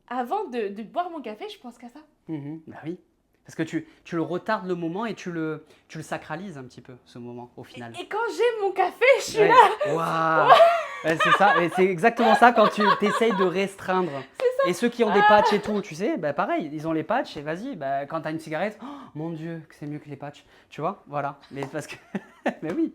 Speaker 2: avant de boire mon café, je pense qu'à ça.
Speaker 1: Mhm. Bah oui. Parce que tu le retardes le moment et tu le sacralises un petit peu, ce moment, au final.
Speaker 2: Et quand j'ai mon café, je suis
Speaker 1: Ouais.
Speaker 2: là.
Speaker 1: Waouh. Ouais, c'est ça, et c'est exactement ça quand tu essayes de restreindre. Et ceux qui ont des patchs et tout, tu sais, bah pareil, ils ont les patchs et vas-y, bah, quand tu as une cigarette, oh, mon Dieu, que c'est mieux que les patchs, tu vois, voilà. Mais parce que, mais oui,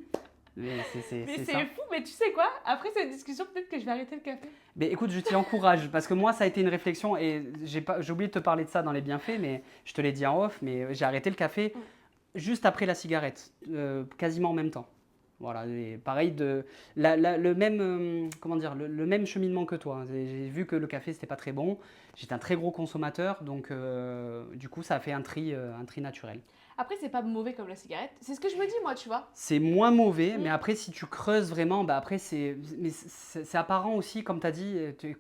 Speaker 1: mais
Speaker 2: Mais
Speaker 1: c'est
Speaker 2: c'est
Speaker 1: ça.
Speaker 2: fou, mais tu sais quoi? Après cette discussion, peut-être que je vais arrêter le café.
Speaker 1: Mais écoute, je t'y encourage parce que moi, ça a été une réflexion et j'ai oublié de te parler de ça dans les bienfaits, mais je te l'ai dit en off, mais j'ai arrêté le café juste après la cigarette, quasiment en même temps. Voilà, et pareil, le même, comment dire, le même cheminement que toi. J'ai vu que le café, c'était pas très bon. J'étais un très gros consommateur, donc du coup, ça a fait un tri naturel.
Speaker 2: Après, c'est pas mauvais comme la cigarette. C'est ce que je me dis, moi, tu vois.
Speaker 1: C'est moins mauvais,
Speaker 2: Mm.
Speaker 1: mais après, si tu creuses vraiment, bah après, c'est apparent aussi, comme tu as dit,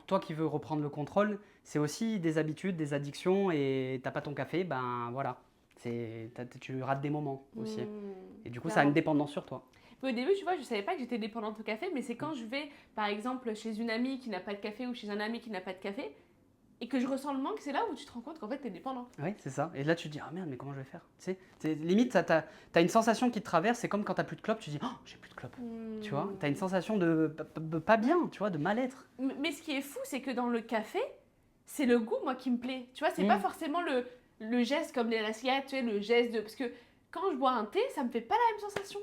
Speaker 1: toi qui veux reprendre le contrôle, c'est aussi des habitudes, des addictions, et t'as pas ton café, ben voilà, tu rates des moments aussi. Et du coup, ça a une
Speaker 2: Clairement.
Speaker 1: dépendance sur toi.
Speaker 2: Mais au début, tu vois, je savais pas que j'étais dépendante au café, mais c'est quand je vais, par exemple, chez une amie qui n'a pas de café ou chez un ami qui n'a pas de café, et que je ressens le manque, c'est là où tu te rends compte qu'en fait, t'es dépendant.
Speaker 1: Oui, c'est ça. Et là, tu te dis, ah merde, mais comment je vais faire? Tu sais, limite, t'as une sensation qui te traverse, c'est comme quand t'as plus de clope, tu dis, oh, j'ai plus de clope. Tu vois, t'as une sensation de pas bien, tu vois, de mal-être.
Speaker 2: Mais ce qui est fou, c'est que dans le café, c'est le goût, moi, qui me plaît. Tu vois, c'est
Speaker 1: Mm.
Speaker 2: pas forcément le geste comme la cigarette, tu sais, le geste de. Parce que quand je bois un thé, ça me fait pas la même sensation.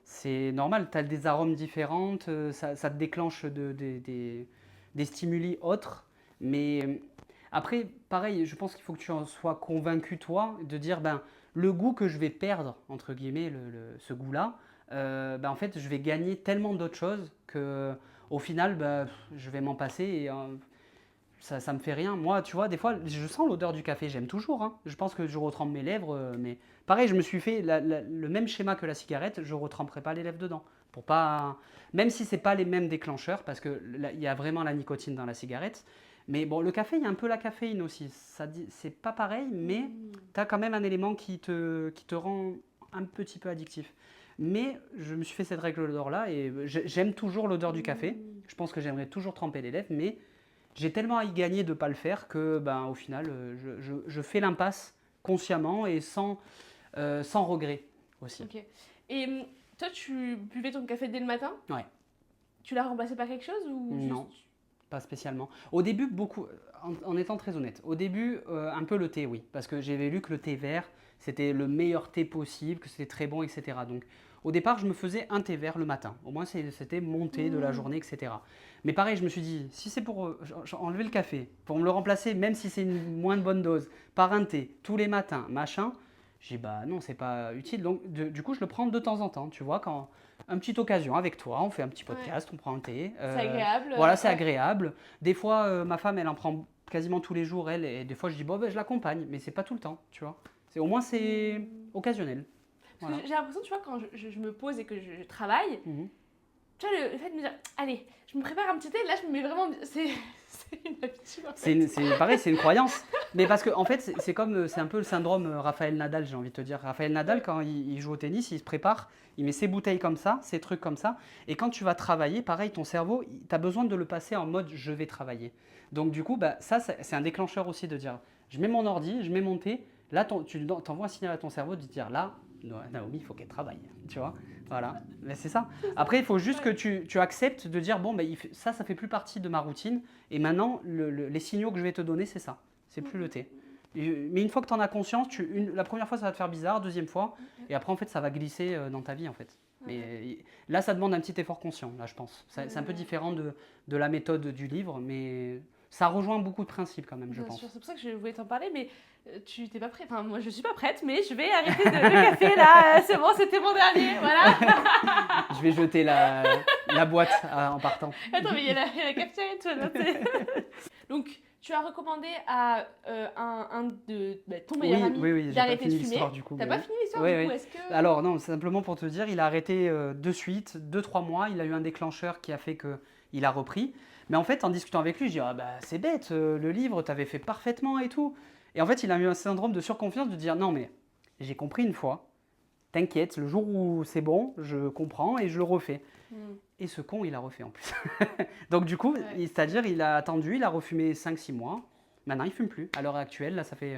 Speaker 1: C'est normal, tu as des arômes différents, ça te déclenche des stimuli autres. Mais après, pareil, je pense qu'il faut que tu en sois convaincu, toi, de dire, ben, le goût que je vais perdre, entre guillemets, ce goût-là, ben, en fait, je vais gagner tellement d'autres choses que au final, ben, je vais m'en passer et ça me fait rien. Moi, tu vois, des fois, je sens l'odeur du café, j'aime toujours, hein. Je pense que je retrempe mes lèvres, mais pareil, je me suis fait le même schéma que la cigarette, je retremperai pas les lèvres dedans. Pour pas, même si c'est pas les mêmes déclencheurs, parce que il y a vraiment la nicotine dans la cigarette. Mais bon, le café, il y a un peu la caféine aussi. C'est pas pareil, mais tu as quand même un élément qui te rend un petit peu addictif. Mais je me suis fait cette règle d'or là et j'aime toujours l'odeur du café. Je pense que j'aimerais toujours tremper les lèvres, mais j'ai tellement à y gagner de ne pas le faire que, ben, au final, je fais l'impasse consciemment et sans regret aussi.
Speaker 2: Ok. Et toi, tu buvais ton café dès le matin?
Speaker 1: Ouais.
Speaker 2: Tu l'as remplacé par quelque chose ou
Speaker 1: Non.
Speaker 2: juste...
Speaker 1: pas spécialement. Au début, beaucoup, en étant très honnête, au début, un peu le thé, oui, parce que j'avais lu que le thé vert, c'était le meilleur thé possible, que c'était très bon, etc. Donc, au départ, je me faisais un thé vert le matin. Au moins, c'était mon thé de la
Speaker 2: Hmm.
Speaker 1: journée, etc. Mais pareil, je me suis dit, si c'est pour enlever le café, pour me le remplacer, même si c'est une moins bonne dose, par un thé, tous les matins, machin, j'ai dit, bah non, c'est pas utile. Donc, du coup, je le prends de temps en temps, tu vois, quand une petite occasion avec toi, on fait un petit
Speaker 2: Ouais.
Speaker 1: podcast, on prend un thé.
Speaker 2: C'est agréable.
Speaker 1: Voilà, c'est
Speaker 2: Ouais.
Speaker 1: agréable. Des fois, ma femme, elle en prend quasiment tous les jours, elle, et des fois, je dis, bon, ben, je l'accompagne, mais c'est pas tout le temps, tu vois. Au moins, c'est
Speaker 2: Hmm.
Speaker 1: occasionnel.
Speaker 2: Parce
Speaker 1: Voilà.
Speaker 2: que j'ai l'impression, tu vois, quand je me pose et que je travaille,
Speaker 1: Mhm.
Speaker 2: tu vois, le fait de me dire, allez, je me prépare un petit thé, là, je me mets vraiment. C'est une habitude, en fait.
Speaker 1: C'est pareil, c'est une croyance. Mais parce que, en fait, c'est comme, c'est un peu le syndrome Raphaël Nadal, j'ai envie de te dire. Raphaël Nadal,
Speaker 2: Ouais.
Speaker 1: quand il joue au tennis, il se prépare, il met ses bouteilles comme ça, ses trucs comme ça. Et quand tu vas travailler, pareil, ton cerveau, tu as besoin de le passer en mode je vais travailler. Donc, du coup, bah, ça, c'est un déclencheur aussi de dire je mets mon ordi, je mets mon thé. Là, tu envoies un signal à ton cerveau de dire là, Naomi, il faut qu'elle travaille. Tu vois. Voilà. Mais c'est ça.
Speaker 2: C'est ça.
Speaker 1: Après, il faut juste que
Speaker 2: Ouais.
Speaker 1: tu acceptes de dire bon, bah, ça fait plus partie de ma routine. Et maintenant, les signaux que je vais te donner, c'est ça. C'est plus le thé. Mais une fois que tu en as conscience, la première fois, ça va te faire bizarre, deuxième fois, et après, en fait, ça va glisser dans ta vie, en fait. Mais
Speaker 2: Ouais.
Speaker 1: là, ça demande un petit effort conscient, là, je pense. C'est un peu
Speaker 2: Ouais.
Speaker 1: différent de la méthode du livre, mais ça rejoint beaucoup de principes quand même, je
Speaker 2: Bien sûr,
Speaker 1: pense.
Speaker 2: c'est pour ça que je voulais t'en parler, mais tu t'es pas prêt. Enfin, moi, je suis pas prête, mais je vais arrêter le café là. C'est bon, c'était mon dernier. Voilà.
Speaker 1: Je vais jeter la boîte en partant.
Speaker 2: Attends, mais il y a la cafetière et tout. Là, donc, tu as recommandé à un de ton meilleur
Speaker 1: Oui,
Speaker 2: ami
Speaker 1: oui, oui, j'ai pas
Speaker 2: d'arrêter de
Speaker 1: fini l'histoire
Speaker 2: fumer.
Speaker 1: du coup,
Speaker 2: T'as
Speaker 1: mais
Speaker 2: pas
Speaker 1: oui.
Speaker 2: fini l'histoire
Speaker 1: Oui,
Speaker 2: du coup?
Speaker 1: oui.
Speaker 2: Est-ce que.
Speaker 1: Alors non, simplement pour te dire, il a arrêté de suite, 2 3 mois, il a eu un déclencheur qui a fait qu'il a repris. Mais en fait, en discutant avec lui, je dis, ah bah c'est bête, le livre, t'avais fait parfaitement et tout. Et en fait, il a eu un syndrome de surconfiance de dire, non mais j'ai compris une fois, t'inquiète, le jour où c'est bon, je comprends et je le refais.
Speaker 2: Hmm.
Speaker 1: Et ce con, il a refait en plus. Donc du coup,
Speaker 2: Ouais.
Speaker 1: c'est-à-dire, il a attendu, il a refumé 5 6 mois. Maintenant, il fume plus. À l'heure actuelle, là, ça fait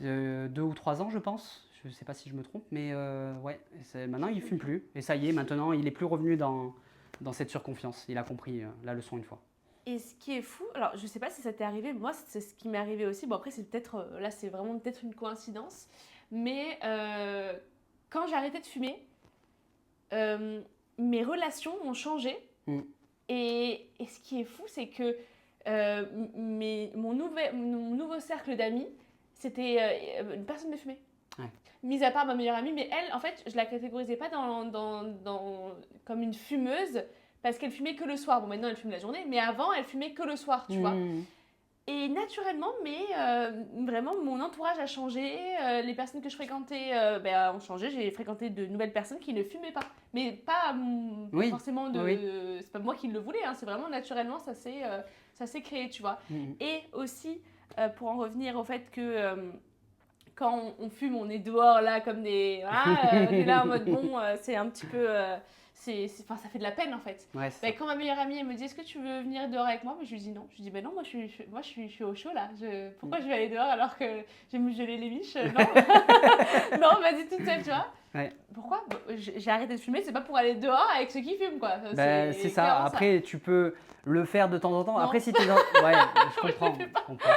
Speaker 1: 2 ou 3 ans, je pense. Je ne sais pas si je me trompe, mais ouais, maintenant il fume plus. Et ça y est, maintenant il est plus revenu dans cette surconfiance. Il a compris la leçon une fois.
Speaker 2: Et ce qui est fou, alors je sais pas si ça t'est arrivé, mais moi c'est ce qui m'est arrivé aussi. Bon, après, c'est peut-être. Là, c'est vraiment peut-être une coïncidence. Mais quand j'ai arrêté de fumer, euh, mes relations ont changé.
Speaker 1: Mm.
Speaker 2: Et ce qui est fou, c'est que mon nouveau cercle d'amis, c'était une personne de fumée.
Speaker 1: Ouais.
Speaker 2: Mis à part ma meilleure amie, mais elle, en fait, je la catégorisais pas comme une fumeuse parce qu'elle fumait que le soir. Bon, maintenant, elle fume la journée, mais avant, elle fumait que le soir, tu vois.
Speaker 1: Mm.
Speaker 2: Et naturellement, mais vraiment, mon entourage a changé. Les personnes que je fréquentais ont changé. J'ai fréquenté de nouvelles personnes qui ne fumaient pas. Mais pas, pas
Speaker 1: Oui,
Speaker 2: forcément de.
Speaker 1: oui.
Speaker 2: C'est pas moi qui le voulais, hein, c'est vraiment naturellement, ça s'est créé, tu vois.
Speaker 1: Mm.
Speaker 2: Et aussi, pour en revenir au fait que quand on fume, on est dehors là comme des. Ah, on est là en mode bon, c'est un petit peu. Enfin, ça fait de la peine en fait.
Speaker 1: Ouais, c'est
Speaker 2: Ben,
Speaker 1: ça.
Speaker 2: quand ma meilleure amie elle me dit est-ce que tu veux venir dehors avec moi, mais je lui dis non. Je lui dis ben non, moi je suis au chaud là. Pourquoi je vais aller dehors alors que je vais me geler les miches? Non, non, vas-y toute seule, tu vois.
Speaker 1: Ouais.
Speaker 2: Pourquoi? Bon, j'ai arrêté de fumer, c'est pas pour aller dehors avec ceux qui fument quoi.
Speaker 1: Ben, c'est ça.
Speaker 2: clairement ça.
Speaker 1: Après, tu peux le faire de temps en temps.
Speaker 2: Non.
Speaker 1: Après, si t'es dans. Ouais, je comprends. Je comprends.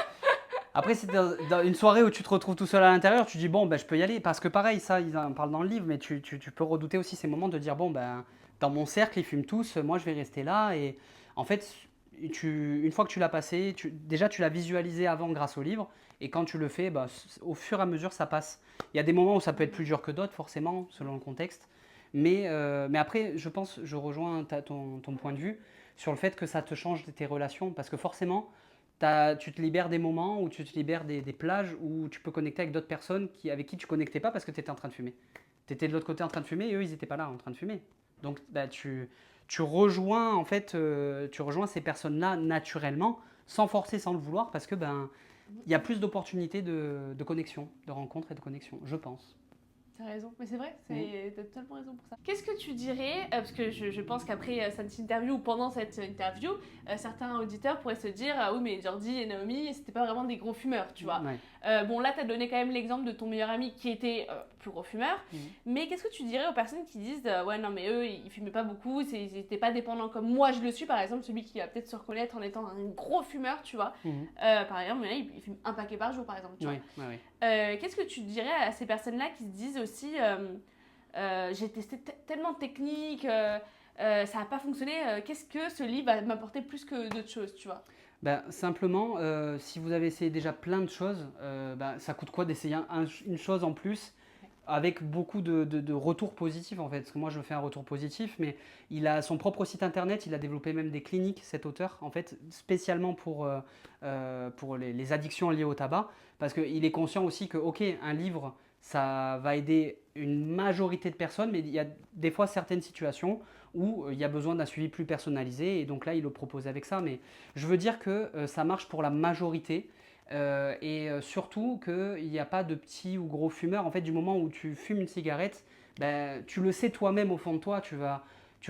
Speaker 1: Après, si t'es dans une soirée où tu te retrouves tout seul à l'intérieur, tu dis bon, ben, je peux y aller. Parce que pareil, ça, ils en parlent dans le livre, mais tu peux redouter aussi ces moments de dire bon, ben, dans mon cercle, ils fument tous, moi, je vais rester là. Et en fait, une fois que tu l'as passé, déjà, tu l'as visualisé avant grâce au livre. Et quand tu le fais, ben, au fur et à mesure, ça passe. Il y a des moments où ça peut être plus dur que d'autres, forcément, selon le contexte. Mais après, je pense, je rejoins ton point de vue sur le fait que ça te change tes relations. Parce que forcément, tu te libères des moments où tu te libères des plages où tu peux connecter avec d'autres personnes avec qui tu connectais pas parce que tu étais en train de fumer. Tu étais de l'autre côté en train de fumer et eux, ils n'étaient pas là en train de fumer. Donc, bah, tu rejoins en fait, tu rejoins ces personnes-là naturellement, sans forcer, sans le vouloir, parce que il y a plus d'opportunités de connexion, de rencontres et de connexion, je pense.
Speaker 2: t'as raison. Mais c'est vrai, t'as totalement raison pour ça. Qu'est-ce que tu dirais, parce que je pense qu'après cette interview ou pendant cette interview, certains auditeurs pourraient se dire ah oui, mais Jordi et Naomi, c'était pas vraiment des gros fumeurs, tu vois. Bon, là, t'as donné quand même l'exemple de ton meilleur ami qui était plus gros fumeur. Mais qu'est-ce que tu dirais aux personnes qui disent ouais, non, mais eux, ils fumaient pas beaucoup, ils n'étaient pas dépendants comme moi je le suis, par exemple, celui qui va peut-être se reconnaître en étant un gros fumeur, tu vois. Par exemple, il fume un paquet par jour, par exemple, tu vois. Qu'est-ce que tu dirais à ces personnes-là qui se disent aussi j'ai testé tellement de techniques, ça n'a pas fonctionné, qu'est-ce que ce livre va m'apporter plus que d'autres choses, tu vois?
Speaker 1: Simplement, si vous avez essayé déjà plein de choses, ça coûte quoi d'essayer une chose en plus avec beaucoup de retours positifs en fait. Parce que moi je fais un retour positif, mais il a son propre site internet, il a développé même des cliniques, cet auteur, en fait, spécialement pour les addictions liées au tabac. Parce qu'il est conscient aussi que, ok, un livre, ça va aider une majorité de personnes, mais il y a des fois certaines situations où il y a besoin d'un suivi plus personnalisé, et donc là il le propose avec ça. Mais je veux dire que ça marche pour la majorité. Surtout qu'il n'y a pas de petits ou gros fumeurs. En fait, du moment où tu fumes une cigarette, tu le sais toi-même au fond de toi. Tu vas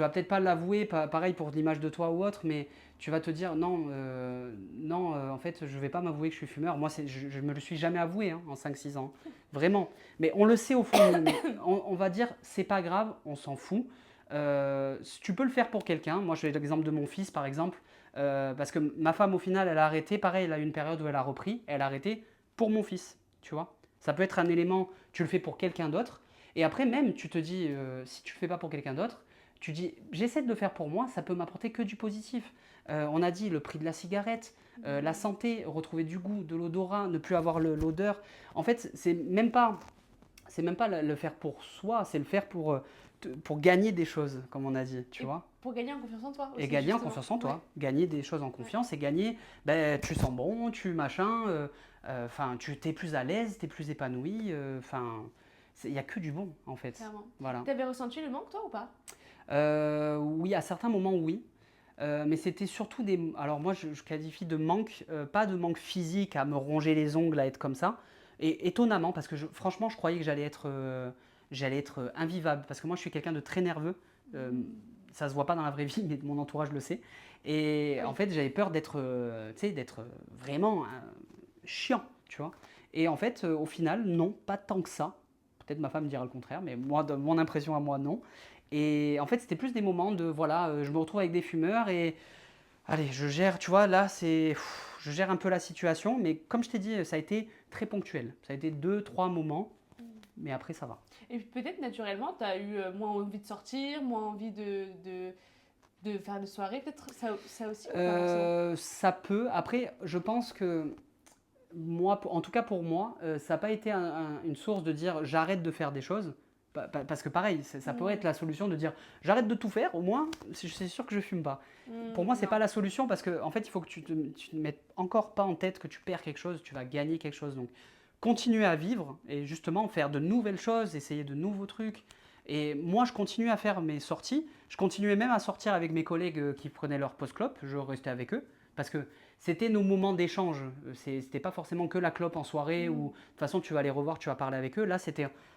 Speaker 1: peut-être pas l'avouer, pareil pour l'image de toi ou autre, mais tu vas te dire non, en fait, je vais pas m'avouer que je suis fumeur. Moi, je me le suis jamais avoué hein, en 5-6 ans. Vraiment. Mais on le sait au fond de nous. Mais on va dire, c'est pas grave, on s'en fout. Tu peux le faire pour quelqu'un. Moi, je vais l'exemple de mon fils, par exemple. Parce que ma femme, au final, elle a arrêté. Pareil, elle a eu une période où elle a repris. Elle a arrêté pour mon fils, tu vois. Ça peut être un élément, tu le fais pour quelqu'un d'autre. Et après, même, tu te dis, si tu le fais pas pour quelqu'un d'autre, tu dis, j'essaie de le faire pour moi, ça peut m'apporter que du positif. On a dit le prix de la cigarette, la santé, retrouver du goût, de l'odorat, ne plus avoir l'odeur. En fait, c'est même pas le faire pour soi, c'est le faire pour gagner des choses, comme on a dit, tu vois.
Speaker 2: Pour gagner en confiance en toi aussi.
Speaker 1: Et gagner en confiance en toi, gagner des choses en confiance et gagner, tu sens bon, tu machin, tu t'es plus à l'aise, t'es plus épanoui, il n'y a que du bon en fait.
Speaker 2: Clairement.
Speaker 1: Voilà.
Speaker 2: T'avais ressenti le manque toi ou pas?
Speaker 1: Oui, à certains moments oui, mais c'était surtout alors moi je qualifie de manque, pas de manque physique à me ronger les ongles, à être comme ça, et étonnamment parce que franchement je croyais que j'allais être invivable, parce que moi je suis quelqu'un de très nerveux. Ça se voit pas dans la vraie vie, mais mon entourage le sait. Et en fait, j'avais peur d'être vraiment chiant, tu vois. Et en fait, au final, non, pas tant que ça. Peut-être ma femme dira le contraire, mais moi, de mon impression à moi, non. Et en fait, c'était plus des moments de, voilà, je me retrouve avec des fumeurs et, allez, je gère, tu vois, là, je gère un peu la situation, mais comme je t'ai dit, ça a été très ponctuel. Ça a été 2-3 moments, mais après, ça va.
Speaker 2: Et peut-être naturellement, tu as eu moins envie de sortir, moins envie de faire de soirée, peut-être ça aussi ou pas
Speaker 1: ça peut. Après, je pense que moi, en tout cas pour moi, ça n'a pas été une source de dire j'arrête de faire des choses. Parce que pareil, ça pourrait être la solution de dire j'arrête de tout faire, au moins c'est sûr que je fume pas. Pour moi, c'est pas la solution parce qu'en fait, il faut que tu te mettes encore pas en tête que tu perds quelque chose, tu vas gagner quelque chose. Donc, continuer à vivre et justement faire de nouvelles choses, essayer de nouveaux trucs. Et moi, je continue à faire mes sorties. Je continuais même à sortir avec mes collègues qui prenaient leur post-clope. Je restais avec eux parce que c'était nos moments d'échange. C'était pas forcément que la clope en soirée où de toute façon tu vas les revoir, tu vas parler avec eux. Là,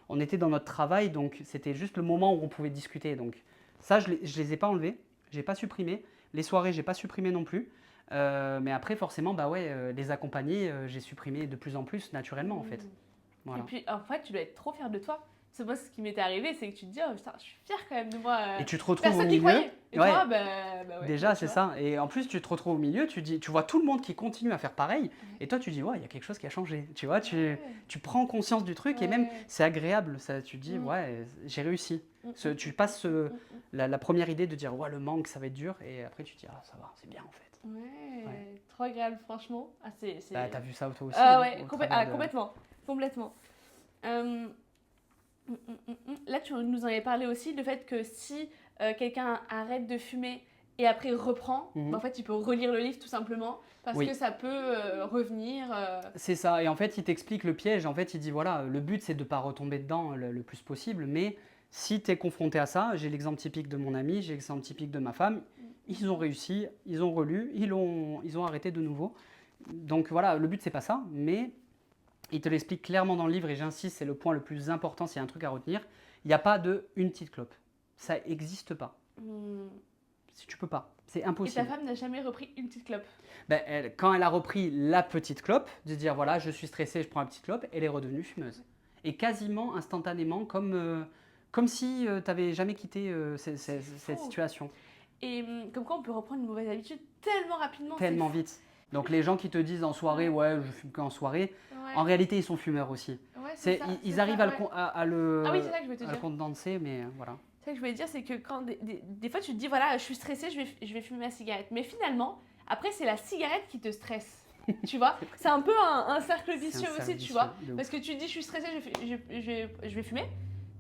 Speaker 1: on était dans notre travail, donc c'était juste le moment où on pouvait discuter. Donc ça, je les ai pas enlevés, j'ai pas supprimé. Les soirées, j'ai pas supprimé non plus. Mais après, forcément, les accompagner, j'ai supprimé de plus en plus naturellement en fait.
Speaker 2: Voilà. Et puis en fait, tu dois être trop fier de toi. Parce que moi, ce qui m'était arrivé, c'est que tu te dis, oh putain, je suis fière quand même de moi.
Speaker 1: Et tu te retrouves au milieu.
Speaker 2: Et toi,
Speaker 1: déjà, c'est ça. Et en plus, tu te retrouves au milieu, tu vois tout le monde qui continue à faire pareil. Et toi, tu dis, ouais, il y a quelque chose qui a changé. Tu vois, tu prends conscience du truc et même, c'est agréable. Ça, tu dis, ouais, j'ai réussi. Tu passes la première idée de dire, ouais, le manque, ça va être dur. Et après, tu te dis, ah, ça va, c'est bien en fait.
Speaker 2: Ouais, trop agréable, franchement.
Speaker 1: T'as vu ça toi aussi
Speaker 2: complètement. Complètement. Là, tu nous en avais parlé aussi, le fait que si quelqu'un arrête de fumer et après reprend, en fait, il peut relire le livre tout simplement parce que ça peut revenir.
Speaker 1: C'est ça. Et en fait, il t'explique le piège. En fait, il dit voilà, le but, c'est de ne pas retomber dedans le plus possible. Mais si tu es confronté à ça, j'ai l'exemple typique de mon ami, j'ai l'exemple typique de ma femme. Ils ont réussi, ils ont relu, ils ont arrêté de nouveau. Donc voilà, le but, c'est pas ça. Mais Il te l'explique clairement dans le livre et j'insiste, c'est le point le plus important, s'il y a un truc à retenir. Il n'y a pas de une petite clope. Ça n'existe pas.
Speaker 2: Hmm.
Speaker 1: Si tu peux pas, c'est
Speaker 2: Et ta
Speaker 1: impossible.
Speaker 2: femme n'a jamais repris une petite clope.
Speaker 1: Ben, quand elle a repris la petite clope, de dire voilà, je suis stressée, je prends la petite clope, elle est redevenue fumeuse. Et quasiment instantanément, comme si tu n'avais jamais quitté cette
Speaker 2: fou.
Speaker 1: situation.
Speaker 2: Et comme quoi on peut reprendre une mauvaise habitude tellement rapidement.
Speaker 1: Tellement vite. Donc les gens qui te disent en soirée, ouais, je fume qu'en soirée,
Speaker 2: Ouais.
Speaker 1: en réalité, ils sont fumeurs aussi.
Speaker 2: Ouais, c'est ça,
Speaker 1: Ils
Speaker 2: c'est
Speaker 1: arrivent
Speaker 2: ça,
Speaker 1: à,
Speaker 2: ouais.
Speaker 1: à le,
Speaker 2: Ah oui, c'est ça que je voulais te
Speaker 1: à le
Speaker 2: dire.
Speaker 1: condenser, mais voilà.
Speaker 2: C'est ça que je voulais dire, c'est que quand des fois tu te dis, voilà, je suis stressée, je vais fumer ma cigarette. Mais finalement, après, c'est la cigarette qui te stresse. Tu vois, c'est un peu un cercle vicieux
Speaker 1: C'est un
Speaker 2: aussi,
Speaker 1: cercle
Speaker 2: tu vois.
Speaker 1: vicieux, de ouf.
Speaker 2: Parce que tu te dis, je suis stressée, je vais fumer.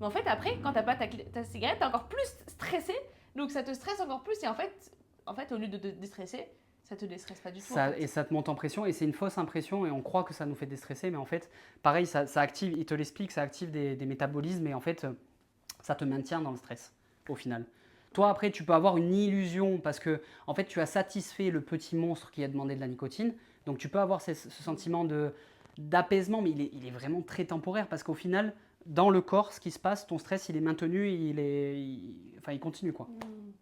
Speaker 2: Mais en fait, après, quand t'as pas ta cigarette, t'es encore plus stressé. Donc ça te stresse encore plus. Et en fait au lieu de te déstresser, ça te déstresse pas du tout. En fait.
Speaker 1: Et ça te monte en pression et c'est une fausse impression et on croit que ça nous fait déstresser, mais en fait, pareil, ça active, il te l'explique, ça active des métabolismes et en fait, ça te maintient dans le stress au final. Toi, après, tu peux avoir une illusion parce que en fait, tu as satisfait le petit monstre qui a demandé de la nicotine. Donc, tu peux avoir ce sentiment d'apaisement, mais il est vraiment très temporaire parce qu'au final, dans le corps, ce qui se passe, ton stress, il est maintenu, enfin, il continue quoi.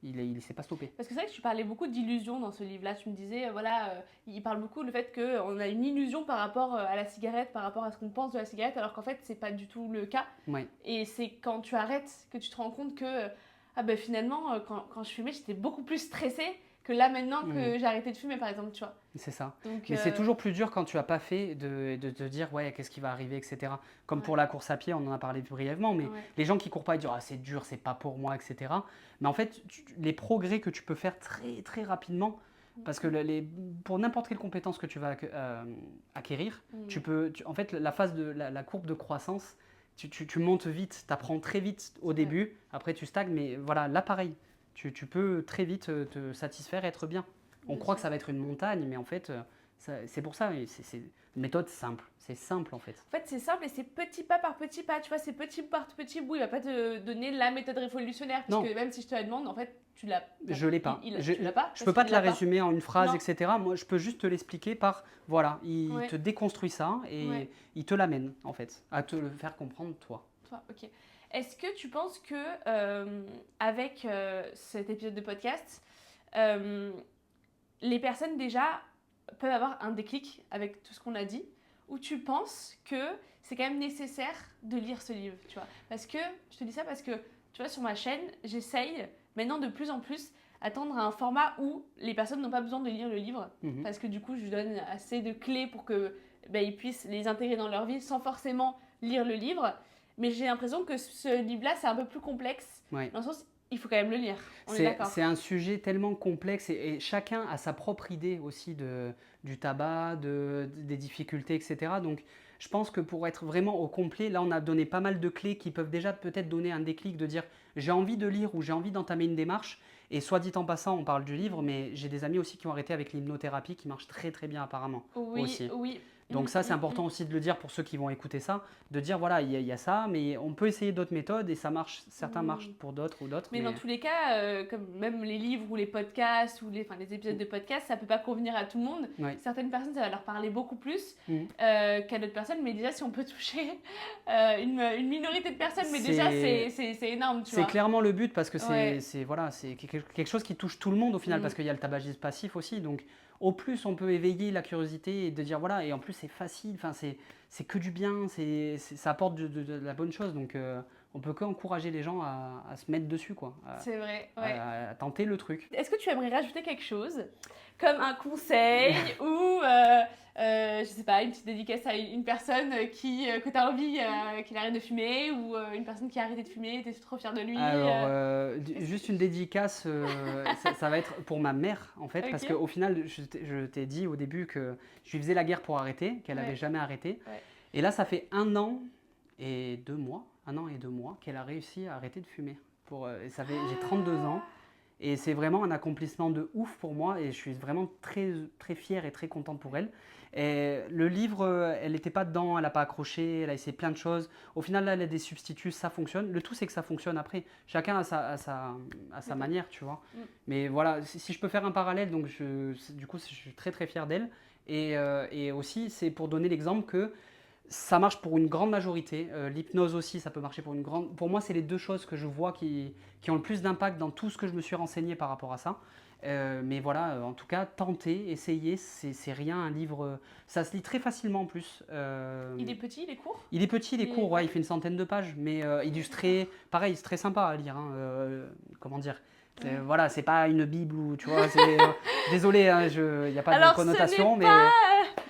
Speaker 1: Il ne s'est pas stoppé.
Speaker 2: Parce que c'est vrai que tu parlais beaucoup d'illusions dans ce livre-là. Tu me disais, voilà, il parle beaucoup du fait qu'on a une illusion par rapport à la cigarette, par rapport à ce qu'on pense de la cigarette, alors qu'en fait, c'est pas du tout le cas.
Speaker 1: Ouais.
Speaker 2: Et c'est quand tu arrêtes que tu te rends compte que, ah ben finalement, quand je fumais, j'étais beaucoup plus stressée que là maintenant que j'ai arrêté de fumer, par exemple, tu vois.
Speaker 1: C'est ça.
Speaker 2: Donc,
Speaker 1: Mais c'est toujours plus dur quand tu n'as pas fait de te dire ouais, qu'est-ce qui va arriver, etc. Comme
Speaker 2: Ouais.
Speaker 1: pour la course à pied, on en a parlé brièvement, mais
Speaker 2: Ouais.
Speaker 1: les gens qui courent pas, ils disent ah, c'est dur, c'est pas pour moi, etc. Mais en fait, les progrès que tu peux faire très très rapidement, parce que pour n'importe quelle compétence que tu vas acquérir, en fait, la phase de la courbe de croissance, tu montes vite, tu apprends très vite au début, après tu stagnes, mais voilà, là pareil, tu peux très vite te satisfaire et être bien. On croit que ça va être une montagne, mais en fait, c'est pour ça. C'est une méthode simple. C'est simple en fait.
Speaker 2: En fait, c'est simple et c'est petit pas par petit pas. Tu vois, c'est petit bout par petit bout. Il va pas te donner la méthode révolutionnaire. Parce
Speaker 1: Non.
Speaker 2: que même si je te la demande, en fait, tu l'as.
Speaker 1: Je l'ai pas.
Speaker 2: Tu l'as pas.
Speaker 1: Je peux pas te la
Speaker 2: résumer
Speaker 1: résumer en une phrase,
Speaker 2: Non.
Speaker 1: etc. Moi, je peux juste te l'expliquer par voilà, il
Speaker 2: Ouais.
Speaker 1: te déconstruit ça et
Speaker 2: Ouais.
Speaker 1: il te l'amène en fait, à te le faire comprendre toi.
Speaker 2: Toi, ok. Est-ce que tu penses que avec cet épisode de podcast, les personnes déjà peuvent avoir un déclic avec tout ce qu'on a dit, ou tu penses que c'est quand même nécessaire de lire ce livre, tu vois? Parce que je te dis ça parce que tu vois sur ma chaîne, j'essaye maintenant de plus en plus attendre à un format où les personnes n'ont pas besoin de lire le livre, parce que du coup je donne assez de clés pour que ils puissent les intégrer dans leur vie sans forcément lire le livre. Mais j'ai l'impression que ce livre-là, c'est un peu plus complexe.
Speaker 1: Ouais.
Speaker 2: Dans le sens, il faut quand même le lire. On est d'accord.
Speaker 1: C'est un sujet tellement complexe et chacun a sa propre idée aussi du tabac, des difficultés, etc. Donc, je pense que pour être vraiment au complet, là, on a donné pas mal de clés qui peuvent déjà peut-être donner un déclic de dire j'ai envie de lire ou j'ai envie d'entamer une démarche. Et soit dit en passant, on parle du livre, mais j'ai des amis aussi qui ont arrêté avec l'hypnothérapie qui marche très très bien apparemment.
Speaker 2: Oui,
Speaker 1: aussi.
Speaker 2: oui.
Speaker 1: Donc ça, c'est important aussi de le dire pour ceux qui vont écouter ça, de dire voilà, il y a ça, mais on peut essayer d'autres méthodes et ça marche, certains marchent pour d'autres ou d'autres.
Speaker 2: Mais dans tous les cas, comme même les livres ou les podcasts ou les épisodes de podcast, ça peut pas convenir à tout le monde.
Speaker 1: Ouais.
Speaker 2: Certaines personnes, ça va leur parler beaucoup plus qu'à d'autres personnes, mais déjà, si on peut toucher une minorité de personnes, mais déjà, c'est énorme, tu vois.
Speaker 1: C'est clairement le but parce que
Speaker 2: Ouais.
Speaker 1: c'est quelque chose qui touche tout le monde au final parce qu'il y a le tabagisme passif aussi. Donc au plus on peut éveiller la curiosité et de dire voilà, et en plus c'est facile, enfin, c'est que du bien, ça apporte de la bonne chose. Donc on peut qu'encourager les gens à se mettre dessus, quoi.
Speaker 2: C'est vrai, ouais.
Speaker 1: À tenter le truc.
Speaker 2: Est-ce que tu aimerais rajouter quelque chose, comme un conseil ou, je sais pas, une petite dédicace à une personne que tu as envie qu'il arrête de fumer ou une personne qui a arrêté de fumer, tu es trop fière de lui
Speaker 1: Alors, juste une dédicace, ça va être pour ma mère, en fait,
Speaker 2: Ok.
Speaker 1: parce qu'au final, je t'ai dit au début que je lui faisais la guerre pour arrêter, qu'elle n'avait jamais arrêté.
Speaker 2: Ouais.
Speaker 1: Et là, ça fait 1 an et 2 mois, qu'elle a réussi à arrêter de fumer. J'ai 32 ans. Et c'est vraiment un accomplissement de ouf pour moi et je suis vraiment très, très fier et très content pour elle. Et le livre, elle n'était pas dedans, elle n'a pas accroché, elle a essayé plein de choses. Au final, là, elle a des substituts, ça fonctionne. Le tout, c'est que ça fonctionne après. Chacun a sa manière, tu vois. Mais voilà, si je peux faire un parallèle, donc du coup, je suis très, très fier d'elle. Et aussi, c'est pour donner l'exemple que Ça marche pour une grande majorité. L'hypnose aussi, ça peut marcher pour une grande. Pour moi, c'est les deux choses que je vois qui ont le plus d'impact dans tout ce que je me suis renseigné par rapport à ça. Mais voilà, en tout cas, tenter, essayer, c'est rien. Un livre, ça se lit très facilement en plus.
Speaker 2: Il est petit, il est court?
Speaker 1: Il est petit, il est court, ouais, il fait une centaine de pages, mais illustré, pareil, c'est très sympa à lire. Hein, comment dire voilà, c'est pas une Bible ou tu vois, désolé, hein, il n'y a pas
Speaker 2: Alors,
Speaker 1: de connotation, mais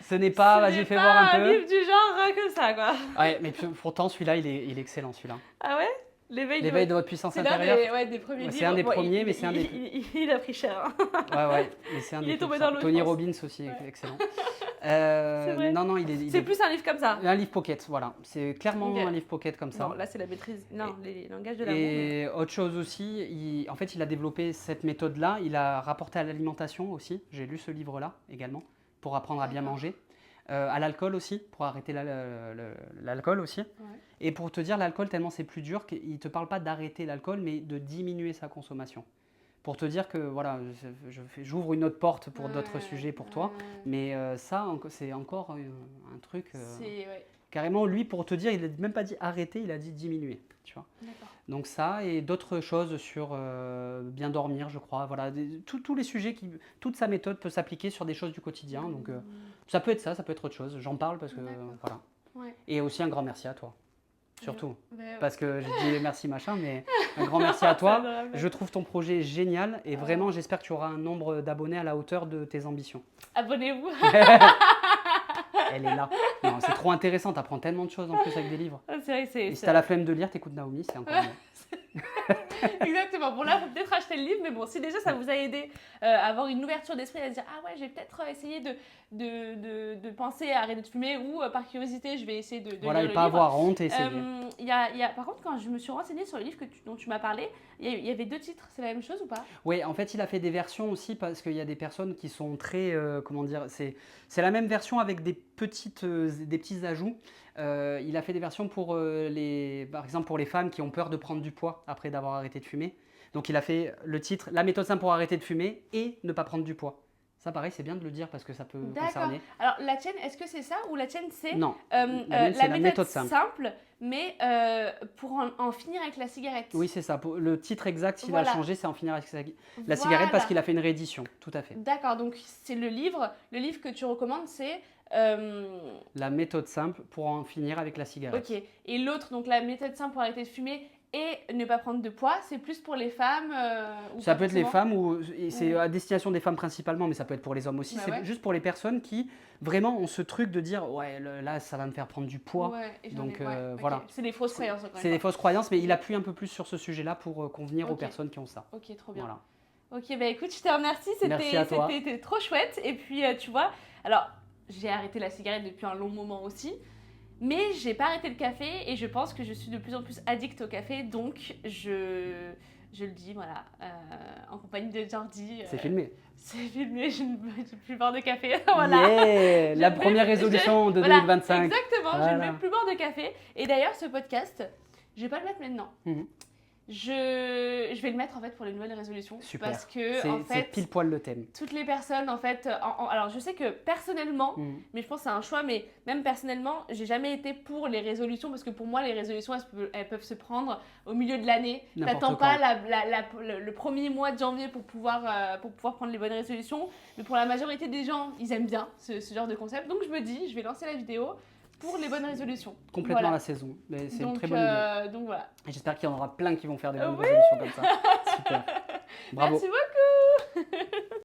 Speaker 1: ce n'est
Speaker 2: ce
Speaker 1: pas,
Speaker 2: n'est
Speaker 1: vas-y, fais
Speaker 2: pas
Speaker 1: voir un
Speaker 2: un
Speaker 1: peu.
Speaker 2: livre du genre comme ça, quoi.
Speaker 1: Ouais, mais pourtant, celui-là, il est excellent, celui-là.
Speaker 2: Ah ouais?
Speaker 1: L'éveil de votre puissance
Speaker 2: c'est l'un
Speaker 1: intérieure.
Speaker 2: des premiers
Speaker 1: Ouais,
Speaker 2: livres.
Speaker 1: c'est un des
Speaker 2: Bon,
Speaker 1: premiers, mais c'est un des.
Speaker 2: il a pris cher. Hein.
Speaker 1: Ouais, mais c'est un
Speaker 2: Il
Speaker 1: des
Speaker 2: est tombé
Speaker 1: plus
Speaker 2: dans
Speaker 1: puissants.
Speaker 2: l'eau,
Speaker 1: Tony
Speaker 2: je pense.
Speaker 1: Robbins aussi,
Speaker 2: Ouais.
Speaker 1: excellent.
Speaker 2: C'est vrai.
Speaker 1: Non, il
Speaker 2: C'est
Speaker 1: est
Speaker 2: plus un livre comme ça.
Speaker 1: un livre pocket, voilà. C'est clairement
Speaker 2: Ok.
Speaker 1: un livre pocket comme ça.
Speaker 2: Non, là, c'est la maîtrise. Non, les langages de l'amour.
Speaker 1: Et autre chose aussi, en fait, il a développé cette méthode-là. Il a rapporté à l'alimentation aussi. J'ai lu ce livre-là également, pour apprendre à bien
Speaker 2: D'accord.
Speaker 1: manger. À l'alcool aussi, pour arrêter l'alcool aussi.
Speaker 2: Ouais.
Speaker 1: Et pour te dire, l'alcool, tellement c'est plus dur qu'il ne te parle pas d'arrêter l'alcool, mais de diminuer sa consommation. Pour te dire que, voilà, j'ouvre une autre porte pour d'autres sujets pour toi. Mais ça, c'est encore un truc...
Speaker 2: Ouais.
Speaker 1: Carrément, lui, pour te dire, il n'a même pas dit arrêter, il a dit diminuer. Tu vois.
Speaker 2: D'accord.
Speaker 1: Donc ça, et d'autres choses sur bien dormir, je crois. Voilà, tous les sujets, toute sa méthode peut s'appliquer sur des choses du quotidien. Donc ça peut être ça peut être autre chose. J'en parle parce que, voilà.
Speaker 2: Ouais.
Speaker 1: Et aussi un grand merci à toi, surtout.
Speaker 2: Ouais.
Speaker 1: Parce que j'ai dit merci machin, mais un grand merci à toi.
Speaker 2: adorable.
Speaker 1: Je trouve ton projet génial et vraiment, j'espère que tu auras un nombre d'abonnés à la hauteur de tes ambitions.
Speaker 2: Abonnez-vous.
Speaker 1: Elle est là. Non, c'est trop intéressant, tu apprends tellement de choses en plus avec des livres.
Speaker 2: C'est vrai que c'est...
Speaker 1: Et si tu as la flemme de lire, t'écoutes Naomi, c'est encore mieux.
Speaker 2: Exactement. Bon, là, il faut peut-être acheter le livre, mais bon, si déjà ça vous a aidé à avoir une ouverture d'esprit, à se dire, ah ouais, je vais peut-être essayer de penser à arrêter de fumer, ou par curiosité, je vais essayer de
Speaker 1: Voilà,
Speaker 2: lire
Speaker 1: et
Speaker 2: le
Speaker 1: pas
Speaker 2: livre.
Speaker 1: avoir honte et essayer.
Speaker 2: Par contre, quand je me suis renseignée sur le livre dont tu m'as parlé, il y avait 2 titres. C'est la même chose ou pas?
Speaker 1: Oui, en fait, il a fait des versions aussi parce qu'il y a des personnes qui sont très, comment dire, c'est la même version avec des petits ajouts. Il a fait des versions pour par exemple pour les femmes qui ont peur de prendre du poids après d'avoir arrêté de fumer. Donc il a fait le titre La méthode simple pour arrêter de fumer et ne pas prendre du poids. Ça, pareil, c'est bien de le dire parce que ça peut
Speaker 2: D'accord.
Speaker 1: concerner.
Speaker 2: Alors, la tienne, est-ce que c'est ça ou la tienne, c'est
Speaker 1: Non,
Speaker 2: la
Speaker 1: c'est la
Speaker 2: méthode
Speaker 1: méthode simple.
Speaker 2: mais pour en finir avec la cigarette?
Speaker 1: Oui, c'est ça. Le titre exact, s'il
Speaker 2: Voilà.
Speaker 1: a changé, c'est en finir avec la cigarette parce qu'il a fait une réédition. Tout à fait.
Speaker 2: D'accord, donc c'est le livre que tu recommandes, c'est...
Speaker 1: La méthode simple pour en finir avec la cigarette.
Speaker 2: Ok, et l'autre, donc la méthode simple pour arrêter de fumer et ne pas prendre de poids, c'est plus pour les femmes ou
Speaker 1: Ça
Speaker 2: pas
Speaker 1: peut être les
Speaker 2: forcément?
Speaker 1: femmes, c'est à destination des femmes principalement, mais ça peut être pour les hommes aussi.
Speaker 2: Bah
Speaker 1: C'est
Speaker 2: ouais.
Speaker 1: juste pour les personnes qui vraiment ont ce truc de dire ouais, là ça va me faire prendre du poids.
Speaker 2: Ouais, et
Speaker 1: Donc,
Speaker 2: ok.
Speaker 1: voilà.
Speaker 2: C'est des fausses croyances encore
Speaker 1: C'est
Speaker 2: une
Speaker 1: des
Speaker 2: fois.
Speaker 1: fausses croyances, mais il appuie un peu plus sur ce sujet-là pour convenir aux
Speaker 2: Ok.
Speaker 1: personnes qui ont ça.
Speaker 2: Ok, trop bien.
Speaker 1: Voilà.
Speaker 2: Ok, bah écoute, je te remercie,
Speaker 1: Merci à toi.
Speaker 2: c'était trop chouette. Et puis, tu vois, alors, j'ai arrêté la cigarette depuis un long moment aussi, mais j'ai pas arrêté le café et je pense que je suis de plus en plus addict au café, donc je le dis, voilà, en compagnie de Jordi.
Speaker 1: C'est filmé.
Speaker 2: C'est filmé, je ne veux plus boire de café, voilà.
Speaker 1: Yeah, la
Speaker 2: Je
Speaker 1: première
Speaker 2: vais-
Speaker 1: résolution de
Speaker 2: Voilà,
Speaker 1: 2025.
Speaker 2: exactement, je
Speaker 1: Voilà.
Speaker 2: ne vais plus boire de café. Et d'ailleurs, ce podcast, je vais pas le mettre maintenant.
Speaker 1: Mhm.
Speaker 2: Je vais le mettre en fait pour les nouvelles résolutions.
Speaker 1: Super.
Speaker 2: Parce que
Speaker 1: C'est
Speaker 2: en
Speaker 1: c'est
Speaker 2: fait,
Speaker 1: pile poil le thème.
Speaker 2: toutes les personnes en fait, alors je sais que personnellement,
Speaker 1: Mhm.
Speaker 2: mais je pense que c'est un choix, mais même personnellement, j'ai jamais été pour les résolutions parce que pour moi, les résolutions, elles peuvent se prendre au milieu de l'année.
Speaker 1: N'importe
Speaker 2: T'attends
Speaker 1: quand.
Speaker 2: pas le premier mois de janvier pour pouvoir prendre les bonnes résolutions. Mais pour la majorité des gens, ils aiment bien ce genre de concept. Donc je me dis, je vais lancer la vidéo pour les bonnes résolutions.
Speaker 1: Complètement
Speaker 2: Voilà.
Speaker 1: la saison. Mais c'est une
Speaker 2: Donc,
Speaker 1: très bonne idée.
Speaker 2: donc voilà.
Speaker 1: Et j'espère qu'il y en aura plein qui vont faire des bonnes
Speaker 2: Oui.
Speaker 1: résolutions comme ça. Super. Bravo.
Speaker 2: Merci beaucoup.